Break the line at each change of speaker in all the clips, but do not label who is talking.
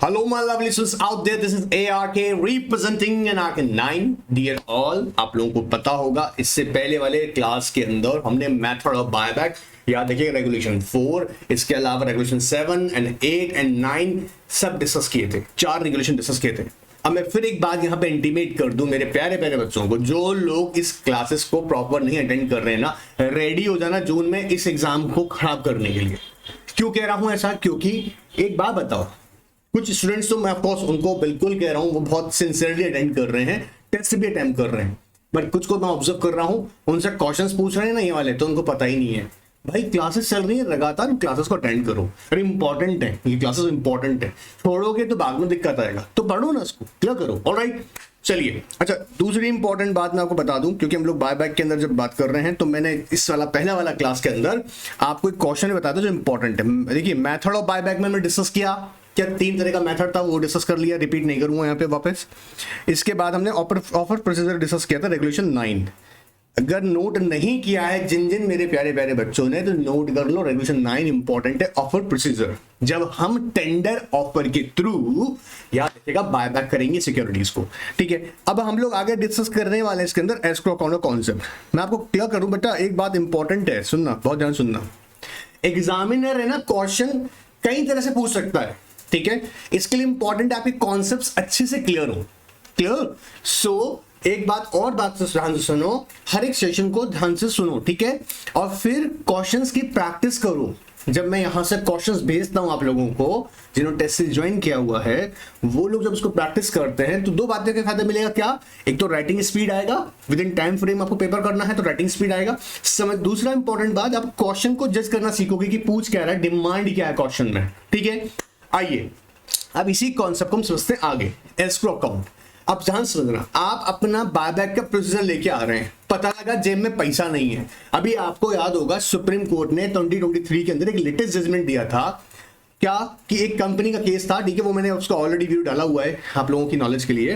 Hello, my lovely listeners out there. This is ARK representing ARK 9. Dear all, आप लोगों को पता होगा इससे पहले वाले क्लास के अंदर हमने मेथड ऑफ बायबैक याद देखिए रेगुलेशन 4, इसके अलावा रेगुलेशन 7 एंड 8 एंड 9 सब डिस्कस किए थे। 4 रेगुलेशन डिस्कस किए थे। अब मैं फिर एक बात यहाँ पे इंटीमेट कर दूं मेरे प्यारे प्यारे बच्चों को, जो लोग इस क्लासेस को प्रॉपर नहीं अटेंड कर रहे हैं ना, रेडी हो जाना जून में इस एग्जाम को खराब करने के लिए। क्यों कह रहा हूं ऐसा? क्योंकि एक बात बताओ, कुछ स्टूडेंट्स तो मैं ऑफकोर्स उनको बिल्कुल कह रहा हूं वो बहुत सिंसियरली अटेंड कर रहे हैं, टेस्ट भी अटेम्प्ट कर रहे हैं, बट कुछ को मैं ऑब्जर्व कर रहा हूं उनसे क्वेश्चंस पूछ रहे हैं ना ये वाले, तो उनको पता ही नहीं है। भाई क्लासेस चल रही है, लगातार क्लासेस को अटेंड करो। अरे इंपॉर्टेंट है ये क्लासेस, इंपॉर्टेंट है, छोड़ोगे तो बाद में दिक्कत आएगा, तो पढ़ो ना इसको, क्लियर करो। ऑलराइट, चलिए। अच्छा, दूसरी इंपॉर्टेंट बात मैं आपको बता दूं, क्योंकि हम लोग बायबैक के अंदर जब बात कर रहे हैं तो मैंने इस वाला पहला वाला क्लास के अंदर आपको एक क्वेश्चन बता दूं जो इंपॉर्टेंट है। देखिए, मेथड ऑफ बायबैक में डिस्कस किया, क्या 3 तरह का मेथड था वो डिस्कस कर लिया, रिपीट नहीं करूंगा यहाँ पे वापस। इसके बाद हमने ऑफर प्रोसीजर डिस्कस किया था, रेगुलेशन 9। अगर नोट नहीं किया है जिन जिन मेरे प्यारे प्यारे बच्चों ने, तो नोट कर लो, रेगुलेशन 9 इंपॉर्टेंट है। ऑफर प्रोसीजर, जब हम टेंडर ऑफर के थ्रू याद रखिएगा बायबैक करेंगे सिक्योरिटीज को, ठीक है। अब हम लोग आगे डिस्कस करने वाले हैं इसके अंदर एस्क्रो अकाउंट का कॉन्सेप्ट। मैं आपको क्लियर करूं बेटा, एक बात इंपॉर्टेंट है, सुनना, बहुत ध्यान सुनना। एग्जामिनर है ना, क्वेश्चन कई तरह से पूछ सकता है, ठीक है। इसके लिए इंपॉर्टेंट है आपके कॉन्सेप्ट्स अच्छे से क्लियर हो, क्लियर। सो एक बात और, बात से ध्यान से सुनो, हर एक सेशन को ध्यान से सुनो, ठीक है, और फिर क्वेश्चंस की प्रैक्टिस करो। जब मैं यहां से क्वेश्चंस भेजता हूं आप लोगों को जिन्होंने टेस्ट से ज्वाइन किया हुआ है, वो लोग जब उसको प्रैक्टिस करते हैं तो 2 बातें का फायदा मिलेगा। क्या? एक तो राइटिंग स्पीड आएगा, विद इन टाइम फ्रेम आपको पेपर करना है तो राइटिंग स्पीड आएगा, समझ। दूसरा इंपॉर्टेंट बात, आप क्वेश्चन को जज करना सीखोगे कि पूछ क्या रहा है, डिमांड क्या है क्वेश्चन में, ठीक है। आइए अब इसी कॉन्सेप्ट को हम समझते हैं आगे। एस्क्रो अकाउंट, अब ध्यान समझना, आप अपना बायबैक का प्रोसीजर लेके आ रहे हैं, पता लगा जेब में पैसा नहीं है। अभी आपको याद होगा सुप्रीम कोर्ट ने 2023 के अंदर एक लेटेस्ट जजमेंट दिया था, क्या कि एक कंपनी का केस था, ठीक है, वो मैंने उसका ऑलरेडी व्यू डाला हुआ है आप लोगों की नॉलेज के लिए,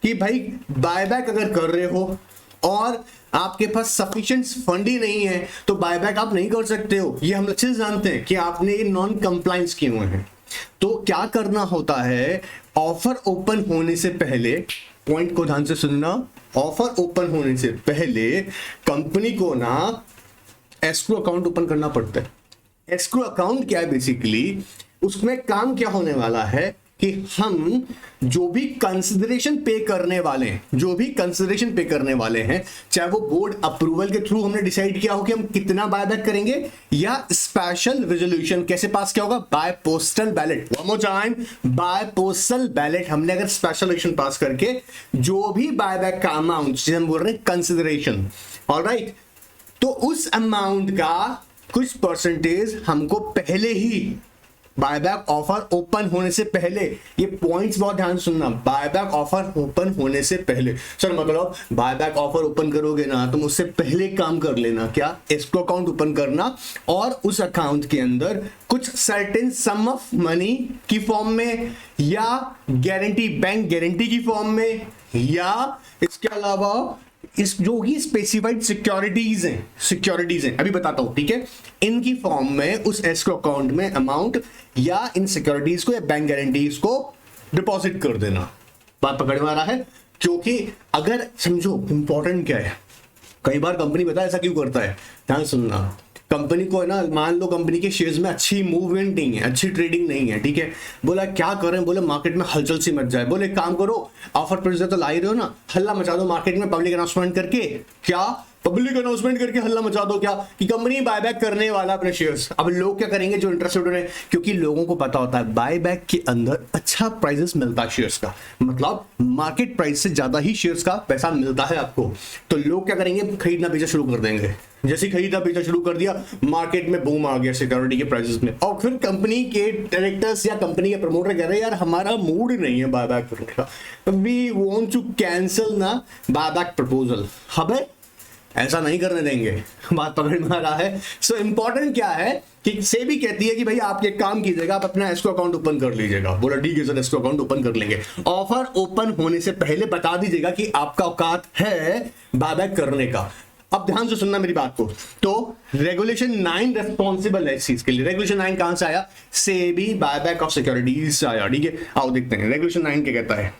कि भाई बायबैक अगर कर रहे हो और आपके पास सफिशिएंट फंड ही नहीं है तो बायबैक आप नहीं कर सकते हो। ये हम अच्छे से जानते हैं कि आपने नॉन कंप्लायंस किए हुए हैं। तो क्या करना होता है, ऑफर ओपन होने से पहले, पॉइंट को ध्यान से सुनना, ऑफर ओपन होने से पहले कंपनी को ना एस्क्रो अकाउंट ओपन करना पड़ता है। एस्क्रो अकाउंट क्या है? बेसिकली उसमें काम क्या होने वाला है कि हम जो भी कंसिडरेशन पे करने वाले हैं, जो भी कंसिडरेशन पे करने वाले हैं, चाहे वो बोर्ड अप्रूवल के थ्रू हमने डिसाइड किया हो कि हम कितना बायबैक करेंगे, या स्पेशल रेजोल्यूशन कैसे पास किया होगा, by postal ballot. One more time, by postal ballot हमने अगर स्पेशल इलेक्शन पास करके जो भी बायबैक का अमाउंट, जिसे हम बोल रहे हैं कंसिडरेशन, ऑलराइट, तो उस अमाउंट का कुछ परसेंटेज हमको पहले ही बायबैक ऑफर ओपन होने से पहले, ये पॉइंट्स बहुत ध्यान सुनना, बायबैक ऑफर ओपन होने से पहले, सर मतलब बायबैक ऑफर ओपन करोगे ना तुम उससे पहले काम कर लेना, क्या? एस्क्रो अकाउंट ओपन करना, और उस अकाउंट के अंदर कुछ सर्टेन सम ऑफ मनी की फॉर्म में, या गारंटी, बैंक गारंटी की फॉर्म में, या इसके अलावा इस जो ही स्पेसिफाइड सिक्योरिटीज हैं, अभी बताता हूं, ठीक है, इनकी फॉर्म में उस एस्क्रो अकाउंट में अमाउंट या इन सिक्योरिटीज को या बैंक गारंटीज को डिपॉजिट कर देना। बात पकड़ में आ रहा है? क्योंकि अगर समझो इंपॉर्टेंट क्या है, कई बार कंपनी बता ऐसा क्यों करता है, ध्यान सुनना। कंपनी को है ना, मान लो कंपनी के शेयर्स में अच्छी मूवमेंट नहीं है, अच्छी ट्रेडिंग नहीं है, ठीक है, बोला क्या करें, बोले मार्केट में हलचल सी मच जाए, बोले काम करो, ऑफर प्रोसीजर तो ला ही रहे हो ना, हल्ला मचा दो मार्केट में, पब्लिक अनाउंसमेंट करके, क्या पब्लिक अनाउंसमेंट करके हल्ला मचा दो, क्या कि कंपनी बायबैक करने वाला अपने शेयर्स। अब लोग क्या करेंगे जो इंटरेस्टेड हैं, क्योंकि लोगों को पता होता है बायबैक के अंदर अच्छा प्राइसेस मिलता है शेयर्स का, मतलब मार्केट प्राइस से ज्यादा ही शेयर्स का पैसा मिलता है आपको, तो लोग क्या करेंगे, खरीदना बेचना शुरू कर देंगे। जैसे खरीदा बेचना शुरू कर दिया, मार्केट में बूम आ गया सिक्योरिटी के प्राइसेस में, और फिर कंपनी के डायरेक्टर्स या कंपनी के प्रमोटर कह रहे हैं यार हमारा मूड नहीं है बायबैक करने का, वी वांट टू कैंसिल ना बायबैक प्रपोजल। हमें ऐसा नहीं करने देंगे, बात पकड़ में आ रहा है। सो इंपॉर्टेंट क्या है कि सेबी कहती है कि भाई आप एक काम कीजिएगा, आप अपना एस्क्रो अकाउंट ओपन कर लीजिएगा। बोला ठीक है सर, एस्क्रो अकाउंट ओपन कर लेंगे। ऑफर ओपन होने से पहले बता दीजिएगा कि आपका औकात है बायबैक करने का। अब ध्यान से सुनना मेरी बात को। तो रेगुलेशन 9 रेस्पॉन्सिबल है इस चीज के लिए। रेगुलेशन 9 कहां से आया? सेबी बायबैक ऑफ सिक्योरिटीज से आया, ठीक है। आओ देखते हैं रेगुलेशन 9 क्या कहता है।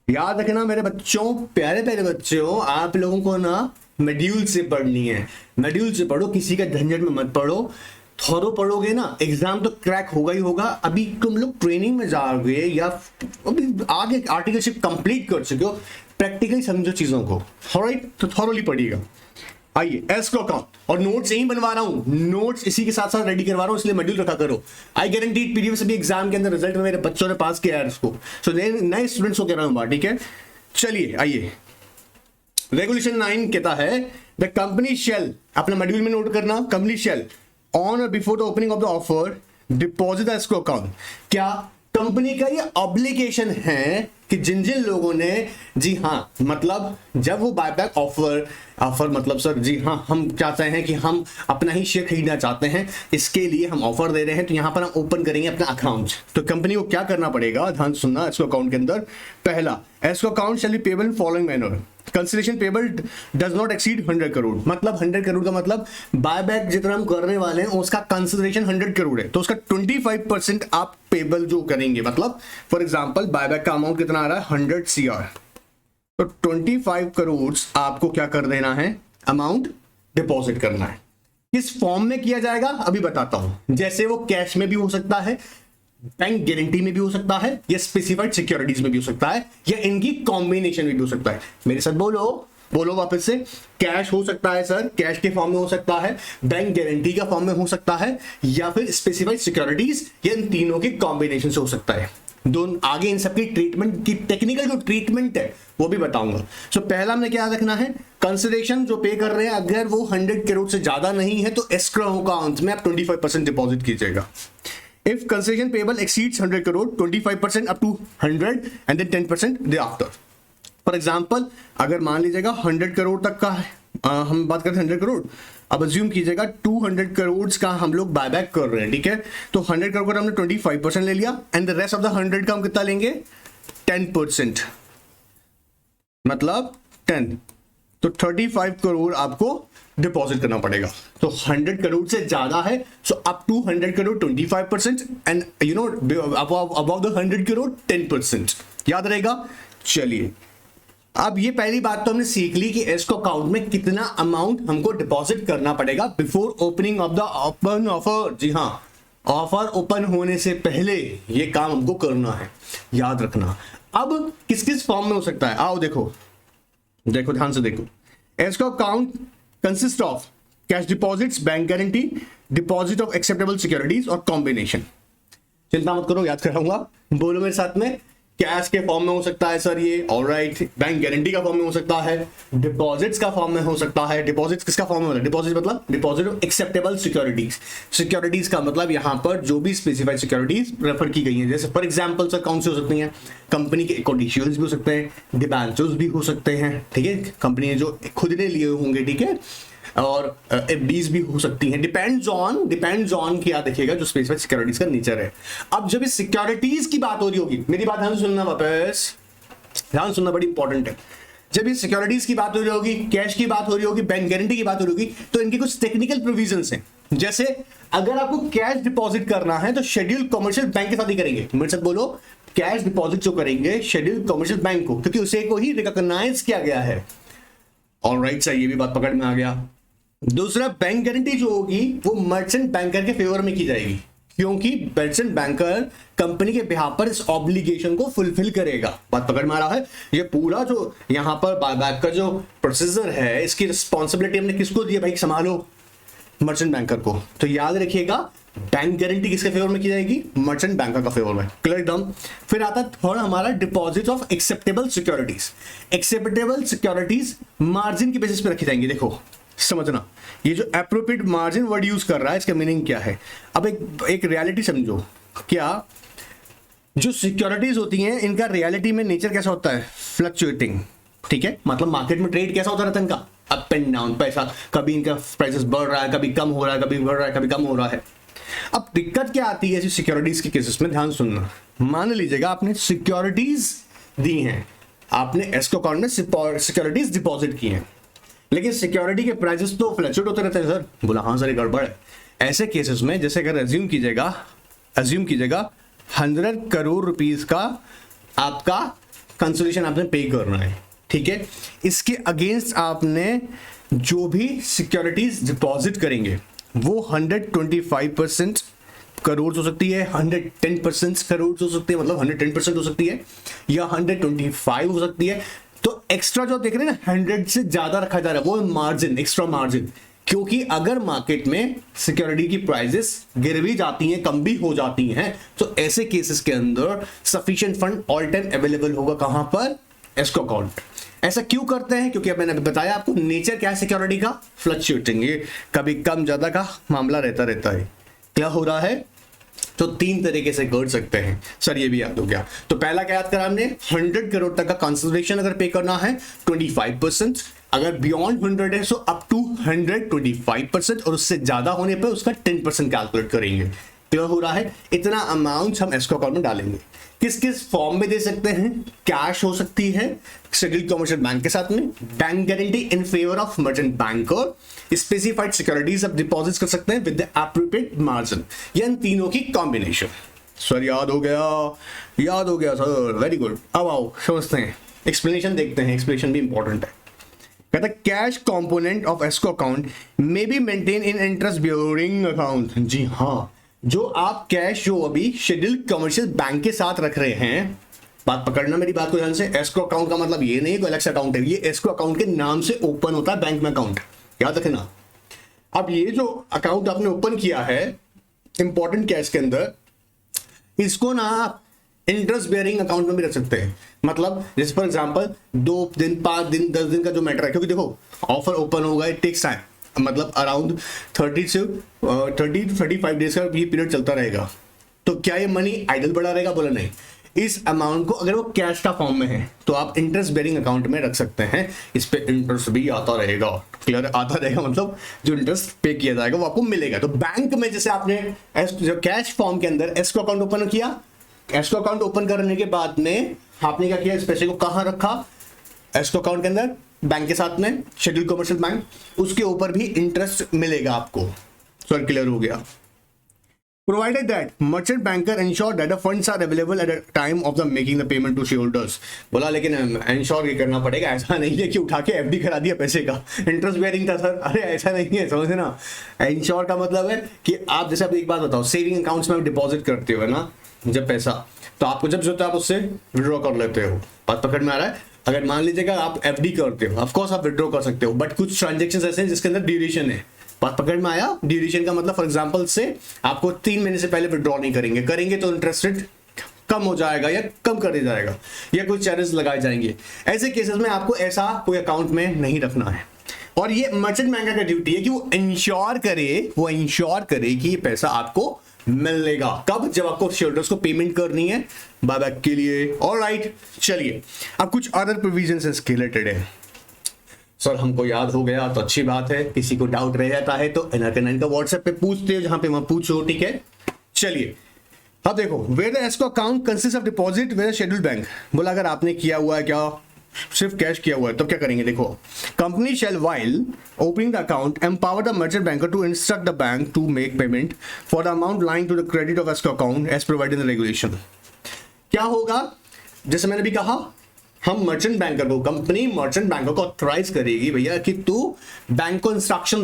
याद रखना मेरे बच्चों, प्यारे प्यारे बच्चों, आप लोगों को ना मॉड्यूल से पढ़नी है। मॉड्यूल से पढ़ो, किसी का झंझट में मत पढ़ो। थोरो पढ़ोगे ना एग्जाम तो क्रैक होगा ही होगा। अभी तुम लोग ट्रेनिंग में जाओगे या अभी आगे आर्टिकलशिप कंप्लीट कर चुके हो, प्रैक्टिकली समझो चीजों को, ऑलराइट। तो थॉरोली पढ़िएगा। आइए एस्क्रो अकाउंट, और नोट्स यही बनवा रहा हूं, नोट्स इसी के साथ साथ रेडी करवा रहा हूं, इसलिए मॉड्यूल रखा करो। आई गारंटी पीडीएफ से भी एग्जाम के अंदर रिजल्ट में मेरे बच्चों ने पास किया है इसको। सो नए स्टूडेंट्स को कह रहा हूं बात, ठीक है। चलिए आइए, रेगुलेशन 9 कहता है द कंपनी शेल, अपना मॉड्यूल में नोट करना, कंपनी शेल ऑन और before the opening of the offer deposit escrow account. क्या कंपनी का ये ऑब्लिगेशन है कि जिन जिन लोगों ने, जी हाँ, मतलब जब वो बायबैक ऑफर मतलब सर जी हाँ, हम चाहते हैं कि हम अपना ही शेयर खरीदना चाहते हैं, इसके लिए हम ऑफर दे रहे हैं, तो यहां पर हम ओपन करेंगे अपना अकाउंट। तो कंपनी को क्या करना पड़ेगा, ध्यान सुनना। एस्क्रो अकाउंट के अंदर पहला, escrow account shall be payable in following manner. Consideration payable does not exceed 100 crore. मतलब 100 करोड़ का मतलब बायबैक जितना हम करने वाले हैं उसका कंसिडरेशन 100 करोड़ है, तो उसका 25% आप पेबल जो करेंगे। मतलब फॉर एग्जांपल बायबैक का अमाउंट कितना आ रहा है, 100 CR, तो 25 करोड़ आपको क्या कर देना है, अमाउंट डिपॉजिट करना है। किस फॉर्म में किया जाएगा अभी बताता हूं। जैसे वो कैश में भी हो सकता है, बैंक गारंटी में भी हो सकता है, या स्पेसिफाइड सिक्योरिटीज में भी हो सकता है, या इनकी कॉम्बिनेशन में भी हो सकता है। मेरे साथ बोलो वापस से। कैश हो सकता है सर, कैश के फॉर्म में हो सकता है, बैंक गारंटी का फॉर्म में हो सकता है, या फिर स्पेसिफाइड सिक्योरिटीज, या इन तीनों के कॉम्बिनेशन से हो सकता है। दोनों आगे इन सबकी ट्रीटमेंट की टेक्निकल जो ट्रीटमेंट है वो भी बताऊंगा। सो पहला हमने क्या रखना है, कंसिडरेशन जो पे कर रहे हैं अगर वो 100 करोड़ से ज्यादा नहीं है तो एस्क्रो अकाउंट में आप 25% डिपॉजिट कीजिएगा। If consideration payable exceeds 100 crore, 25% up to 100 and then 10% thereafter. For example, अगर मान लीजिएगा 100 करोड़ तक का है, हम बात करते हैं 100 करोड़, अब अज्यूम कीजिएगा 200 करोड़ का हम लोग बायबैक कर रहे हैं, ठीक है। तो 100 करोड़ का हमने 25% ले लिया, and the rest of the 100 का हम कितना लेंगे, 10%, मतलब 10, तो 35 करोड़ आपको डिपॉजिट करना पड़ेगा। तो 100 करोड़ से ज्यादा है, so up to 100 crore 25%, and you know above the 100 crore 10%। याद रहेगा। चलिए, अब ये पहली बात तो हमने सीख ली कि एस्क्रो अकाउंट में कितना अमाउंट हमको डिपॉजिट करना पड़ेगा before opening of the open offer. जी हाँ, ऑफर ओपन होने से पहले ये काम हमको करना है, याद रखना। अब किस किस फॉर्म में हो सकता है, आओ देखो ध्यान से देखो। Escrow account consist of cash deposits, bank guarantee, deposit of acceptable securities और कॉम्बिनेशन। चिंता मत करो, याद कराऊंगा, बोलो मेरे साथ में। कैश के फॉर्म में हो सकता है सर ये, ऑलराइट। बैंक गारंटी का फॉर्म में हो सकता है, डिपॉजिट्स का फॉर्म में हो सकता है। डिपॉजिट्स किसका फॉर्म में होता है, डिपॉजिट मतलब deposit of acceptable securities. Securities का मतलब यहां पर जो भी स्पेसिफाइड सिक्योरिटीज रेफर की गई हैं, जैसे फॉर एग्जांपल सर कौन सी हो सकती हैं, कंपनी के इक्विटी शेयर्स भी हो सकते हैं, डिबेंचर्स भी हो सकते हैं, ठीक है, कंपनी ने जो खुद ने लिए होंगे, ठीक है, और एफडीज भी हो सकती हैं। डिपेंड्स ऑन क्या देखिएगा जो स्पेसिफिक सिक्योरिटीज का नेचर है। अब जब इस सिक्योरिटीज की बात हो रही होगी, मेरी बात ध्यान सुनना, वापस ध्यान सुनना, बड़ी इंपॉर्टेंट है। जब ये सिक्योरिटीज की बात हो रही होगी, कैश की बात हो रही होगी, बैंक गारंटी की बात हो रही होगी, तो इनके कुछ टेक्निकल प्रोविजंस हैं। जैसे अगर आपको कैश डिपॉजिट करना है तो शेड्यूल कमर्शियल बैंक के साथ ही करेंगे। मेरे साथ बोलो, कैश डिपॉजिट जो करेंगे शेड्यूल कमर्शियल बैंक को, क्योंकि उसे को ही रिकॉग्नाइज किया गया है। ऑलराइट सर, ये भी बात पकड़ में आ गया। दूसरा, बैंक गारंटी जो होगी वो मर्चेंट बैंकर के फेवर में की जाएगी, क्योंकि मर्चेंट बैंकर कंपनी के बिहाफ पर इस ऑब्लिगेशन को फुलफिल करेगा। बात पकड़ में आ रहा है। ये पूरा जो यहां पर बायबैक का जो प्रोसीजर है, इसकी रिस्पॉन्सिबिलिटी हमने किसको दी है भाई, संभालो, मर्चेंट बैंकर को। तो याद रखिएगा, बैंक गारंटी किसके फेवर में की जाएगी, मर्चेंट बैंकर का फेवर में, क्लियर एकदम। फिर आता है थर्ड हमारा deposit of acceptable securities. Acceptable securities margin की बेसिस पे रखी जाएंगी। देखो समझना, ये जो एप्रोप्रिएट मार्जिन वर्ड यूज कर रहा है, इसका मीनिंग क्या है। अब एक रियलिटी समझो, क्या जो सिक्योरिटीज होती हैं इनका रियलिटी में नेचर कैसा होता है, फ्लक्चुएटिंग, ठीक है। मतलब मार्केट में ट्रेड कैसा होता रहता है इनका, अप एंड डाउन, पैसा कभी इनका प्राइसेस बढ़ रहा है, कभी कम हो रहा है, कभी बढ़ रहा है, कभी कम हो रहा है। अब दिक्कत क्या आती है ऐसी सिक्योरिटीज के केसेस में, ध्यान सुनना। मान लीजिएगा आपने सिक्योरिटीज दी हैं, आपने एस्क्रो अकाउंट में सिक्योरिटीज डिपॉजिट की हैं, लेकिन सिक्योरिटी के प्राइसेस तो फ्लक्चुएट होते रहते हैं सर। बोला हाँ सर ये गड़बड़ है। ऐसे केसेस में जैसे अगर अज्यूम कीजिएगा 100 करोड़ रुपीस का आपका कंसोलेशन आपने पे करना है, ठीक है। इसके अगेंस्ट आपने जो भी सिक्योरिटीज डिपॉजिट करेंगे वो 125% करोड़ हो सकती है, 110% करोड़ हो सकती है, मतलब 110% हो सकती है, या 125 हो सकती है। तो एक्स्ट्रा जो देख रहे हैं ना 100 से ज्यादा रखा जा रहा है वो मार्जिन, एक्स्ट्रा मार्जिन, क्योंकि अगर मार्केट में सिक्योरिटी की प्राइसेस गिर भी जाती हैं, कम भी हो जाती हैं, तो ऐसे केसेस के अंदर sufficient fund all time available होगा कहां पर, एस्क्रो अकाउंट। ऐसा क्यों करते हैं, क्योंकि अब मैंने बताया आपको नेचर क्या है सिक्योरिटी का, फ्लक्चुएटिंग, ये कभी कम ज्यादा का मामला रहता है। क्या हो रहा है, तो 3 तरीके से कर सकते हैं सर, ये भी याद हो गया। तो पहला क्या याद करा हमने, 100 करोड़ तक का कंसिडरेशन अगर पे करना है 25%, अगर बियॉन्ड 100 है सो अप टू 125%, और उससे ज्यादा होने पर उसका 10% कैलकुलेट करेंगे। क्लियर हो रहा है, इतना अमाउंट हम एस्क्रो अकाउंट में डालेंगे। किस किस फॉर्म में दे सकते हैं, कैश हो सकती है शेड्यूल्ड कमर्शियल बैंक के साथ में, bank guarantee in favour of merchant banker, specified securities आप डिपॉजिट कर सकते हैं विद द एप्रोप्रिएट मार्जिन, या इन तीनों की कॉम्बिनेशन। सर याद हो गया सर, वेरी गुड। अब आओ समझते हैं, एक्सप्लेनेशन देखते हैं, एक्सप्लेनेशन भी इंपॉर्टेंट है। कहता है cash component of escrow account may be maintain in interest bearing account. जी हाँ, जो आप कैश जो अभी शेड्यूल्ड कमर्शियल बैंक के साथ रख रहे हैं, बात पकड़ना मेरी बात को ध्यान से, एस्क्रो अकाउंट का मतलब ये नहीं कोई अलग से अकाउंट है, ये एस्क्रो अकाउंट के नाम से ओपन होता है बैंक में अकाउंट, याद रखना। अब ये जो अकाउंट आपने ओपन किया है इंपॉर्टेंट कैश के अंदर, इसको ना आप इंटरेस्ट बेयरिंग अकाउंट में भी रख सकते हैं। मतलब जैसे फॉर एग्जांपल 2 दिन 5 दिन 10 दिन का जो मैटर है, क्योंकि देखो ऑफर ओपन होगा, इट टेक्स टाइम, मतलब अराउंड 30 to 35 डेज का ये पीरियड चलता रहेगा। तो क्या ये मनी आइडल पड़ा रहेगा, बोला नहीं। इस अमाउंट को अगर वो कैश का फॉर्म में है तो आप इंटरेस्ट बेरिंग अकाउंट में रख सकते हैं, इस पे इंटरेस्ट भी आता रहेगा। क्लियर, आता रहेगा मतलब जो इंटरेस्ट पे किया जाएगा वो आपको मिलेगा। तो बैंक में जैसे आपने जो कैश फॉर्म के अंदर एस्क्रो अकाउंट ओपन किया, एस्क्रो अकाउंट ओपन करने के बाद में आपने क्या किया, इस पैसे को कहां रखा, एस्क्रो अकाउंट के अंदर बैंक के साथ में शेड्यूल्ड कमर्शियल बैंक, उसके ऊपर भी इंटरेस्ट मिलेगा आपको। सर क्लियर हो गया। Provided that merchant banker ensure that the funds are available at the time of the making the payment to shareholders। बोला लेकिन इंश्योर ये करना पड़ेगा, ऐसा नहीं है कि उठा के एफडी करा दिया पैसे का, इंटरेस्ट बेयरिंग था सर, अरे ऐसा नहीं है, समझे ना। इंश्योर का मतलब है कि आप जैसे, आप एक बात बताओ, सेविंग अकाउंट्स में डिपॉजिट करते हो ना जब पैसा, तो आपको जब जरूरत है आप उससे विड्रॉ कर लेते हो। बात पकड़ में आ रहा है। अगर मान लीजिएगा आप एफडी करते हो, ऑफकोर्स आप विड्रॉ कर सकते हो, बट कुछ ट्रांजेक्शन ऐसे हैं जिसके अंदर ड्यूरेशन है। बात पकड़ में आया, ड्यूरेशन का मतलब फॉर एग्जांपल से आपको 3 महीने से पहले विड्रॉ नहीं करेंगे तो इंटरेस्ट रेट कम हो जाएगा या कम कर दिया जाएगा, या कुछ चार्जेस लगाए जाएंगे। ऐसे केसेस में आपको ऐसा कोई अकाउंट में नहीं रखना है। और ये मर्चेंट बैंक का ड्यूटी है कि वो इंश्योर करे कि ये पैसा आपको मिलेगा कब, जब आपको शेयरहोल्डर्स को पेमेंट करनी है बायबैक के लिए। ऑलराइट, चलिए अब कुछ अदर प्रोविजंस इसके रिलेटेड है। सर हमको याद हो गया तो अच्छी बात है, किसी को डाउट रह जाता है तो NRK9 का व्हाट्सएप पे पूछते हो, जहां पे वहां पूछो, ठीक है। चलिए अब देखो, where the escrow account consist of deposit with scheduled bank. बोला अगर आपने किया हुआ है, क्या सिर्फ कैश किया हुआ है, तो क्या करेंगे, देखो, company shall while opening the account empower the merchant banker to instruct the bank to make payment for the amount lying to the credit of escrow account as provided in the regulation. क्या होगा, जैसे मैंने भी कहा, हम merchant banker को, company merchant banker को authorise करेगी भैया कि तू बैंक को इंस्ट्रक्शन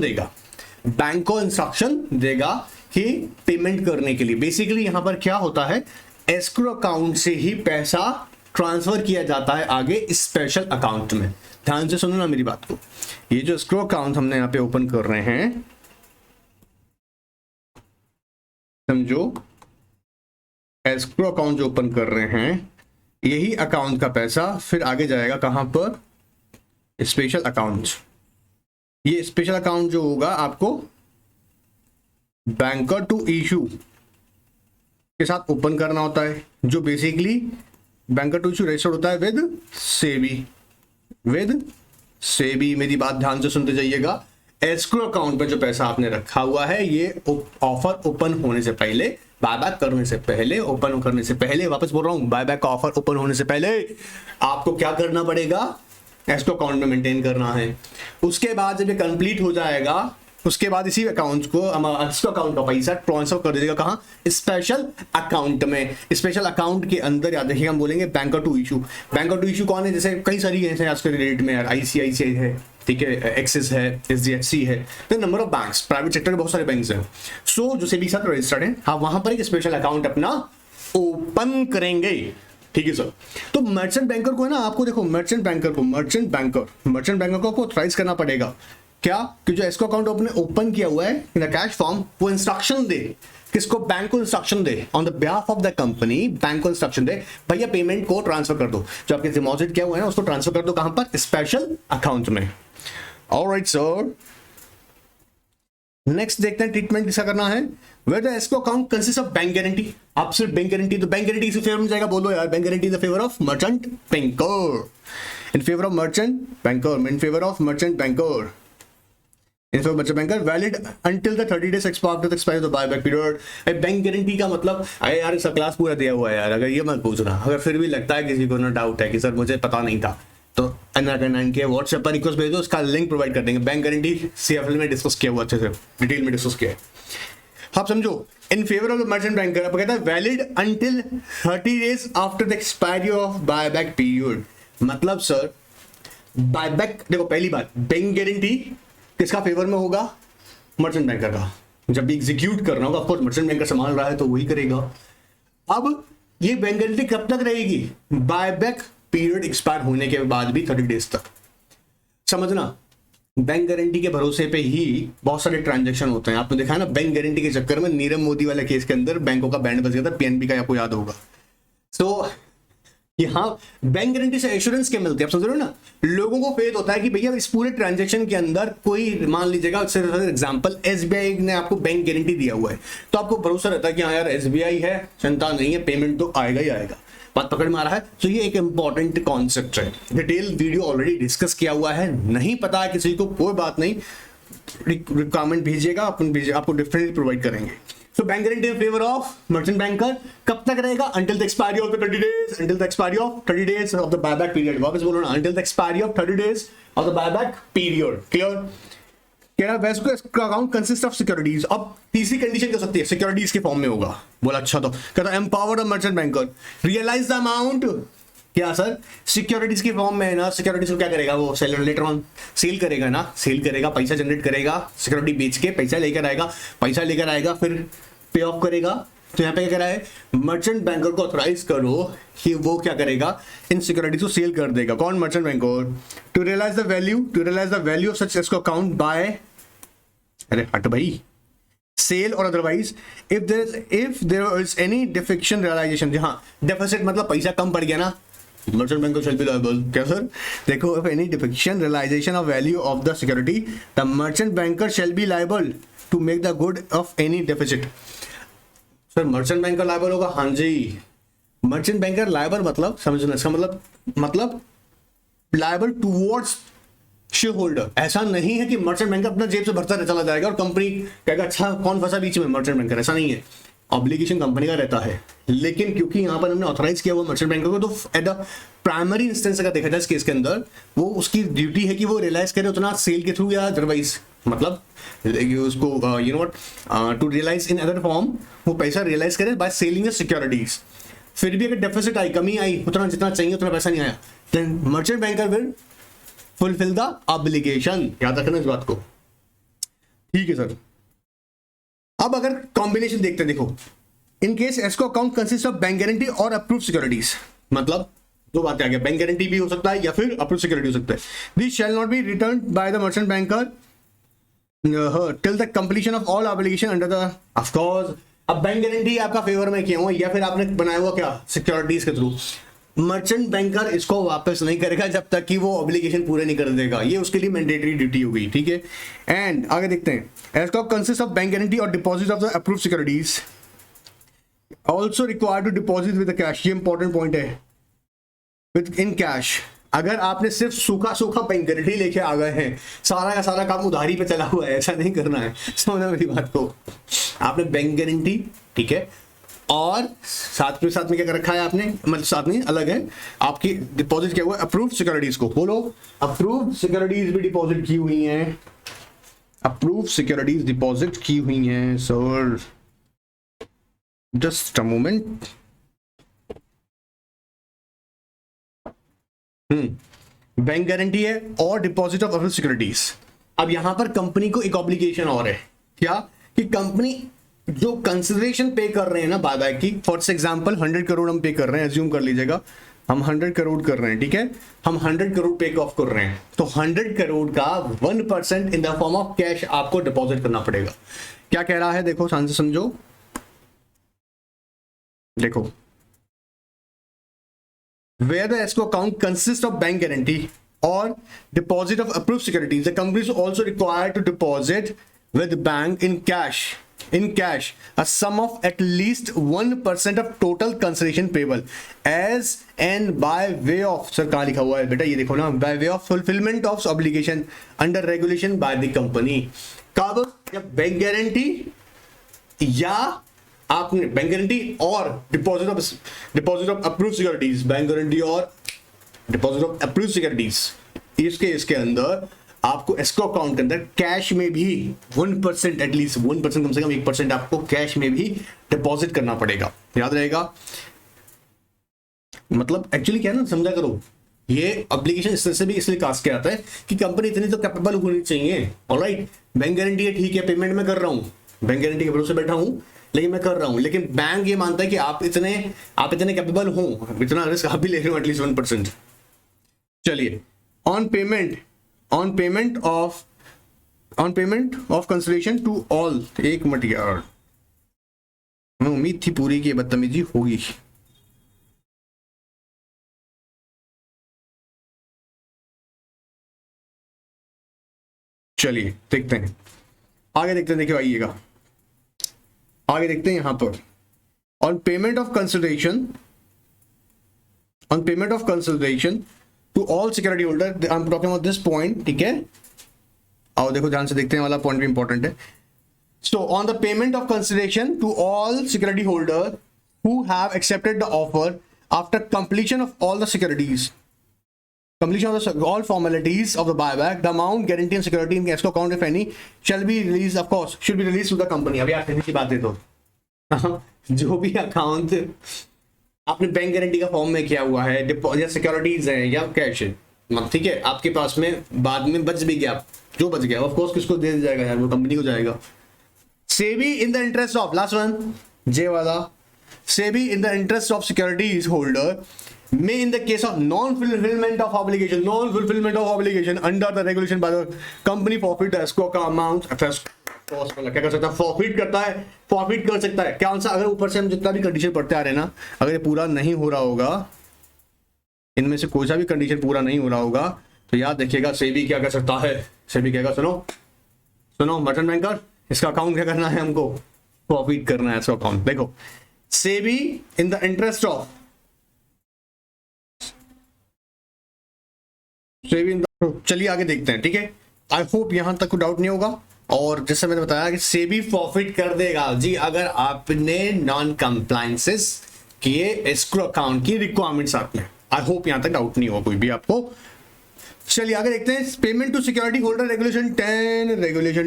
देगा कि पेमेंट करने के लिए। बेसिकली यहां पर क्या होता है, एस्क्रो अकाउंट से ही पैसा ट्रांसफर किया जाता है आगे स्पेशल अकाउंट में। ध्यान से सुनो ना मेरी बात को, ये जो एस्क्रो अकाउंट हमने यहां पे ओपन कर रहे हैं, समझो एस्क्रो अकाउंट जो ओपन कर रहे हैं, यही अकाउंट का पैसा फिर आगे जाएगा कहां पर, स्पेशल अकाउंट। ये स्पेशल अकाउंट जो होगा आपको बैंकर टू इशू के साथ ओपन करना होता है, जो basically banker to issue registered होता है विद सेबी। मेरी बात ध्यान से सुनते जाइएगा। एस्क्रो अकाउंट पे जो पैसा आपने रखा हुआ है, ये ऑफर ओपन होने से पहले, बायबैक करने से पहले, ओपन करने से पहले, वापस बोल रहा हूं, बायबैक का ऑफर ओपन होने से पहले आपको क्या करना पड़ेगा, एस्को अकाउंट में मेंटेन करना है। उसके बाद जब ये कंप्लीट हो जाएगा उसके बाद इसी अकाउंट को एस्को अकाउंट का पैसा ट्रांसफर कर दीजिएगा कहाँ, स्पेशल अकाउंट में। स्पेशल अकाउंट के अंदर याद रखिएगा हम बोलेंगे banker to issue. Banker to issue कौन है, जैसे कई सारी हैं आज के डेट में यार, ICICI है, ठीक है, एक्सिस है, SDFC है, तो number of banks, private sector के बहुत सारे बैंक्स हैं। सो जो सेबी के साथ रजिस्टर्ड है, हाँ वहां पर एक स्पेशल अकाउंट अपना ओपन करेंगे, ठीक है सर। तो मर्चेंट बैंकर को है ना, आपको देखो मर्चेंट बैंकर को आपको ऑथराइज करना पड़ेगा क्या, कि जो एस्को अकाउंट आपने ओपन किया हुआ है इन कैश फॉर्म, वो इंस्ट्रक्शन दे किसको, बैंक को instruction they on the behalf of the company, bank को इंस्ट्रक्शन दे भैया पेमेंट को ट्रांसफर कर दो, जो आपके डिपॉजिट किया हुआ है ना उसको ट्रांसफर कर दो कहां पर, स्पेशल अकाउंट में। ऑलराइट सर, नेक्स्ट देखते हैं ट्रीटमेंट किसका करना है, where the escrow account consist of bank guarantee. आप सिर्फ बैंक गारंटी, तो बैंक गारंटी किस फेवर में जाएगा, बोलो यार, bank guarantee in favour of merchant banker, in favour of merchant banker, in favour of merchant banker, info merchant banker, valid until the 30 days expire after the expire of the buyback period. Bank guarantee का मतलब, अरे यार इसका class पूरा दिया हुआ है यार, अगर ये मत पूछना, अगर फिर भी लगता है किसी को ना डाउट है कि सर मुझे पता नहीं था, तो N9 के व्हाट्सएप पर रिक्वेस्ट भेज दो, उसका लिंक प्रोवाइड कर देंगे। बैंक गारंटी CFL में डिस्कस किया हुआ, अच्छे से डिटेल में डिस्कस किया है, आप समझो। इन favour of the merchant banker आप कहता है valid until 30 days after the expiry of buyback period. मतलब सर बायबैक, देखो पहली बात, बैंक गारंटी किसका फेवर में होगा, मर्चेंट बैंकर का। जब भी एग्जीक्यूट करना होगा, ऑफकोर्स मर्चेंट बैंकर संभाल रहा है तो वही करेगा। अब ये बैंक गारंटी कब तक रहेगी, बायबैक पीरियड एक्सपायर होने के बाद भी 30 days तक। समझना, बैंक गारंटी के भरोसे पे ही बहुत सारे ट्रांजैक्शन होते हैं। आपने देखा है ना, बैंक गारंटी के चक्कर में नीरव मोदी वाले केस के अंदर बैंकों का बैंड बज गया था, PNB का, आपको याद होगा। सो यहाँ बैंक गारंटी से एश्योरेंस क्या मिलती है, आप समझ रहे हो ना, लोगों को फेथ होता है कि भैया इस पूरे ट्रांजैक्शन के अंदर कोई, मान लीजिएगा सिर्फ एग्जांपल SBI ने आपको बैंक गारंटी दिया हुआ है, तो आपको भरोसा रहता है कि हाँ यार SBI है, चिंता नहीं है, पेमेंट तो आएगा ही आएगा। बात पकड़ में आ रहा है। तो ये एक इंपॉर्टेंट कॉन्सेप्ट है, डिटेल वीडियो ऑलरेडी डिस्कस किया हुआ है, नहीं पता है किसी को कोई बात नहीं, कमेंट भेजिएगा, आपको डिफरेंटली प्रोवाइड करेंगे। So bank guarantee in favor of merchant banker कब तक रहेगा, until the expiry of the 30 days, until the expiry of 30 days of the buyback period। वापस बोलो ना, until the expiry of 30 days of the buyback period। Clear? कह रहा है इसका अकाउंट कंसिस्ट ऑफ सिक्योरिटीज। अब तीसरी कंडीशन क्या सकती है, सिक्योरिटीज के फॉर्म में होगा। बोला अच्छा, तो कहता है empower the merchant banker realise the amount, क्या सर, सिक्योरिटीज के फॉर्म में है ना। सिक्योरिटीज को क्या करेगा, वो सेलर लेटर ऑन सेल करेगा ना, सेल करेगा, पैसा जनरेट करेगा, सिक्योरिटी बेच के पैसा लेकर आएगा, फिर पे ऑफ करेगा। तो यहाँ पे क्या कह रहा है, मर्चेंट बैंकर को ऑथराइज करो कि वो क्या करेगा, इन सिक्योरिटीज को सेल कर देगा। कौन, merchant banker. To realise the value of such escrow account by, अरे हट भाई, सेल और otherwise if there is any deficiency realisation. हाँ, डेफिसिट मतलब पैसा कम पड़ गया ना, merchant banker shall be liable. क्या सर, देखो, if any deficiency realisation of value of the security, the merchant banker shall be liable to make the good of any deficit. Sir merchant banker liable होगा, हाँ जी, merchant banker liable मतलब समझना, इसका मतलब liable towards share holder. ऐसा नहीं है कि मर्चेंट बैंकर अपना जेब से भरता चला जाएगा और कंपनी कहेगा अच्छा कौन फंसा बीच में, मर्चेंट बैंकर, ऐसा नहीं है। ऑब्लिगेशन कंपनी का रहता है, लेकिन क्योंकि यहाँ पर हमने ऑथराइज किया हुआ मर्चेंट बैंकर को, तो एट द प्राइमरी इंस्टेंस अगर देखा जाए इस केस के अंदर, वो उसकी ड्यूटी है कि वो रियलाइज करे उतना सेल के थ्रू या अदरवाइज, मतलब उसको you know what, to realise in other form, वो पैसा रियलाइज करे बाय सेलिंग द सिक्योरिटीज। फिर भी अगर डेफिसिट आई, कमी आई, उतना जितना चाहिए उतना पैसा नहीं आया, then merchant banker will fulfil the obligation. याद रखना इस बात को, ठीक है सर। अब अगर कॉम्बिनेशन देखते हैं, देखो, in case escrow account consist of bank guarantee और अप्रूव सिक्योरिटीज, मतलब दो बातें आ गया, बैंक गारंटी भी हो सकता है या फिर अप्रूव सिक्योरिटी हो सकता है। This shall not be return bye the merchant banker till the completion of all obligation under the, of course. अब बैंक गारंटी आपका फेवर में किया हुआ या फिर आपने बनाया हुआ क्या, सिक्योरिटीज के थ्रू, मर्चेंट बैंकर इसको वापस नहीं करेगा जब तक कि वो ऑब्लिगेशन पूरे नहीं कर देगा, ये उसके लिए मैंडेटरी ड्यूटी हो गई, ठीक है। एंड आगे देखते हैं, escrow consist of bank guarantee और deposit of the approved securities also required to deposit with cash. ये इंपॉर्टेंट पॉइंट है, विद इन कैश। अगर आपने सिर्फ सूखा बैंक गारंटी लेके आ गए हैं, सारा का सारा काम उधारी पे चला हुआ है, ऐसा नहीं करना है, समझना मेरी बात को। आपने बैंक गारंटी, ठीक है, और साथ में क्या कर रखा है आपने, मतलब साथ में अलग है, आपकी डिपॉजिट क्या हुआ अप्रूव्ड सिक्योरिटीज को, बोलो अप्रूव्ड सिक्योरिटीज भी डिपॉजिट की हुई हैं, अप्रूव्ड सिक्योरिटीज डिपॉजिट की हुई हैं sir, just a moment. Bank guarantee है और डिपॉजिट ऑफ अप्रूव्ड सिक्योरिटीज। अब यहां पर कंपनी को एक ऑब्लिगेशन और है, क्या कि कंपनी जो कंसिडरेशन पे कर रहे हैं ना बायबैक की, फॉर एग्जांपल 100 करोड़ हम पे कर रहे हैं, एज्यूम कर लीजिएगा हम 100 करोड़ कर रहे हैं, ठीक है, हम 100 करोड़ पे ऑफ कर रहे हैं, तो 100 करोड़ का 1% in the form of cash आपको डिपॉजिट करना पड़ेगा। क्या कह रहा है देखो, शांत से समझो, देखो where the escrow account consists of bank guarantee or deposit of approved securities, the company is also required to deposit with the bank in cash a sum of at least 1% of total consideration payable as and by way of, sir कहाँ लिखा हुआ है बेटा, ये देखो ना, by way of fulfillment of obligation under regulation by the company। कब, जब बैंक गारंटी या आपने बैंक गारंटी और deposit of approved securities, bank guarantee और डिपॉजिट ऑफ अप्रूव्ड सिक्योरिटीज, इसके अंदर आपको एस्क्रो अकाउंट के अंदर कैश में भी 1%, एटलीस्ट 1%, कम से कम 1% आपको कैश में भी डिपॉजिट करना पड़ेगा, याद रहेगा। मतलब एक्चुअली क्या है ना, समझा करो, ये एप्लीकेशन इस तरह से भी इसलिए कास्ट किया जाता है कि कंपनी इतनी तो कैपेबल होनी चाहिए। ऑलराइट, बैंक गारंटी है, ठीक है, पेमेंट मैं कर रहा हूँ, बैंक गारंटी के भरोसे बैठा हूँ, लेकिन मैं कर रहा हूं, लेकिन बैंक ये मानता है कि आप इतने कैपेबल हो, इतना रिस्क आप भी ले रहे हो, एटलीस्ट 1%। चलिए, on payment of consideration to all, एक मिनट यार, मैं उम्मीद थी पूरी की बदतमीजी होगी। चलिए देखते हैं, आगे देखते हैं, देखिए आइएगा, आगे देखते हैं यहां पर, on payment of consideration to all security holder, I am talking about this point, ठीक है, आओ देखो ध्यान से देखते हैं, वाला पॉइंट भी इंपॉर्टेंट है। So on the payment of consideration to all security holder who have accepted the offer after completion of all the securities, completion of all formalities of the buyback, the amount guarantee and security in escrow account if any shall be released, of course should be released to the company। अभी आप की बात है तो जो भी account आपने bank guarantee का फॉर्म में किया हुआ है, या सिक्योरिटीज है या कैश है, ठीक है, आपके पास में बाद में बच भी गया, जो बच गया ऑफ कोर्स किसको दे दिया जाएगा यार, वो कंपनी को जाएगा। SEBI in the interest of, last one J वाला, SEBI in the interest of securities holder may in the case of non-fulfillment of obligation under the regulation by the company forfeit the escrow amount, क्या कर सकता है, forfeit करता है, forfeit कर सकता है। क्या आंसर, अगर ऊपर से हम जितना भी कंडीशन पढ़ते आ रहे हैं ना, अगर ये पूरा नहीं हो रहा होगा, इनमें से कोई सा भी कंडीशन पूरा नहीं हो रहा होगा, तो याद रखिएगा सेबी क्या कर सकता है, सेबी कहेगा सुनो मटन बैंकर, इसका अकाउंट क्या करना है, हमको फॉरफिट करना है इसका अकाउंट। देखो, SEBI in the interest of, चलिए आगे देखते हैं, ठीक है, आई होप यहां तक कोई डाउट नहीं होगा। और जैसे मैंने बताया कि सेबी फॉरफिट कर देगा जी अगर आपने नॉन कंप्लायंसेस किए एस्क्रो अकाउंट की रिक्वायरमेंट्स साथ में। आई होप यहां तक डाउट नहीं होगा कोई भी आपको। चलिए आगे देखते हैं, payment to security holder regulation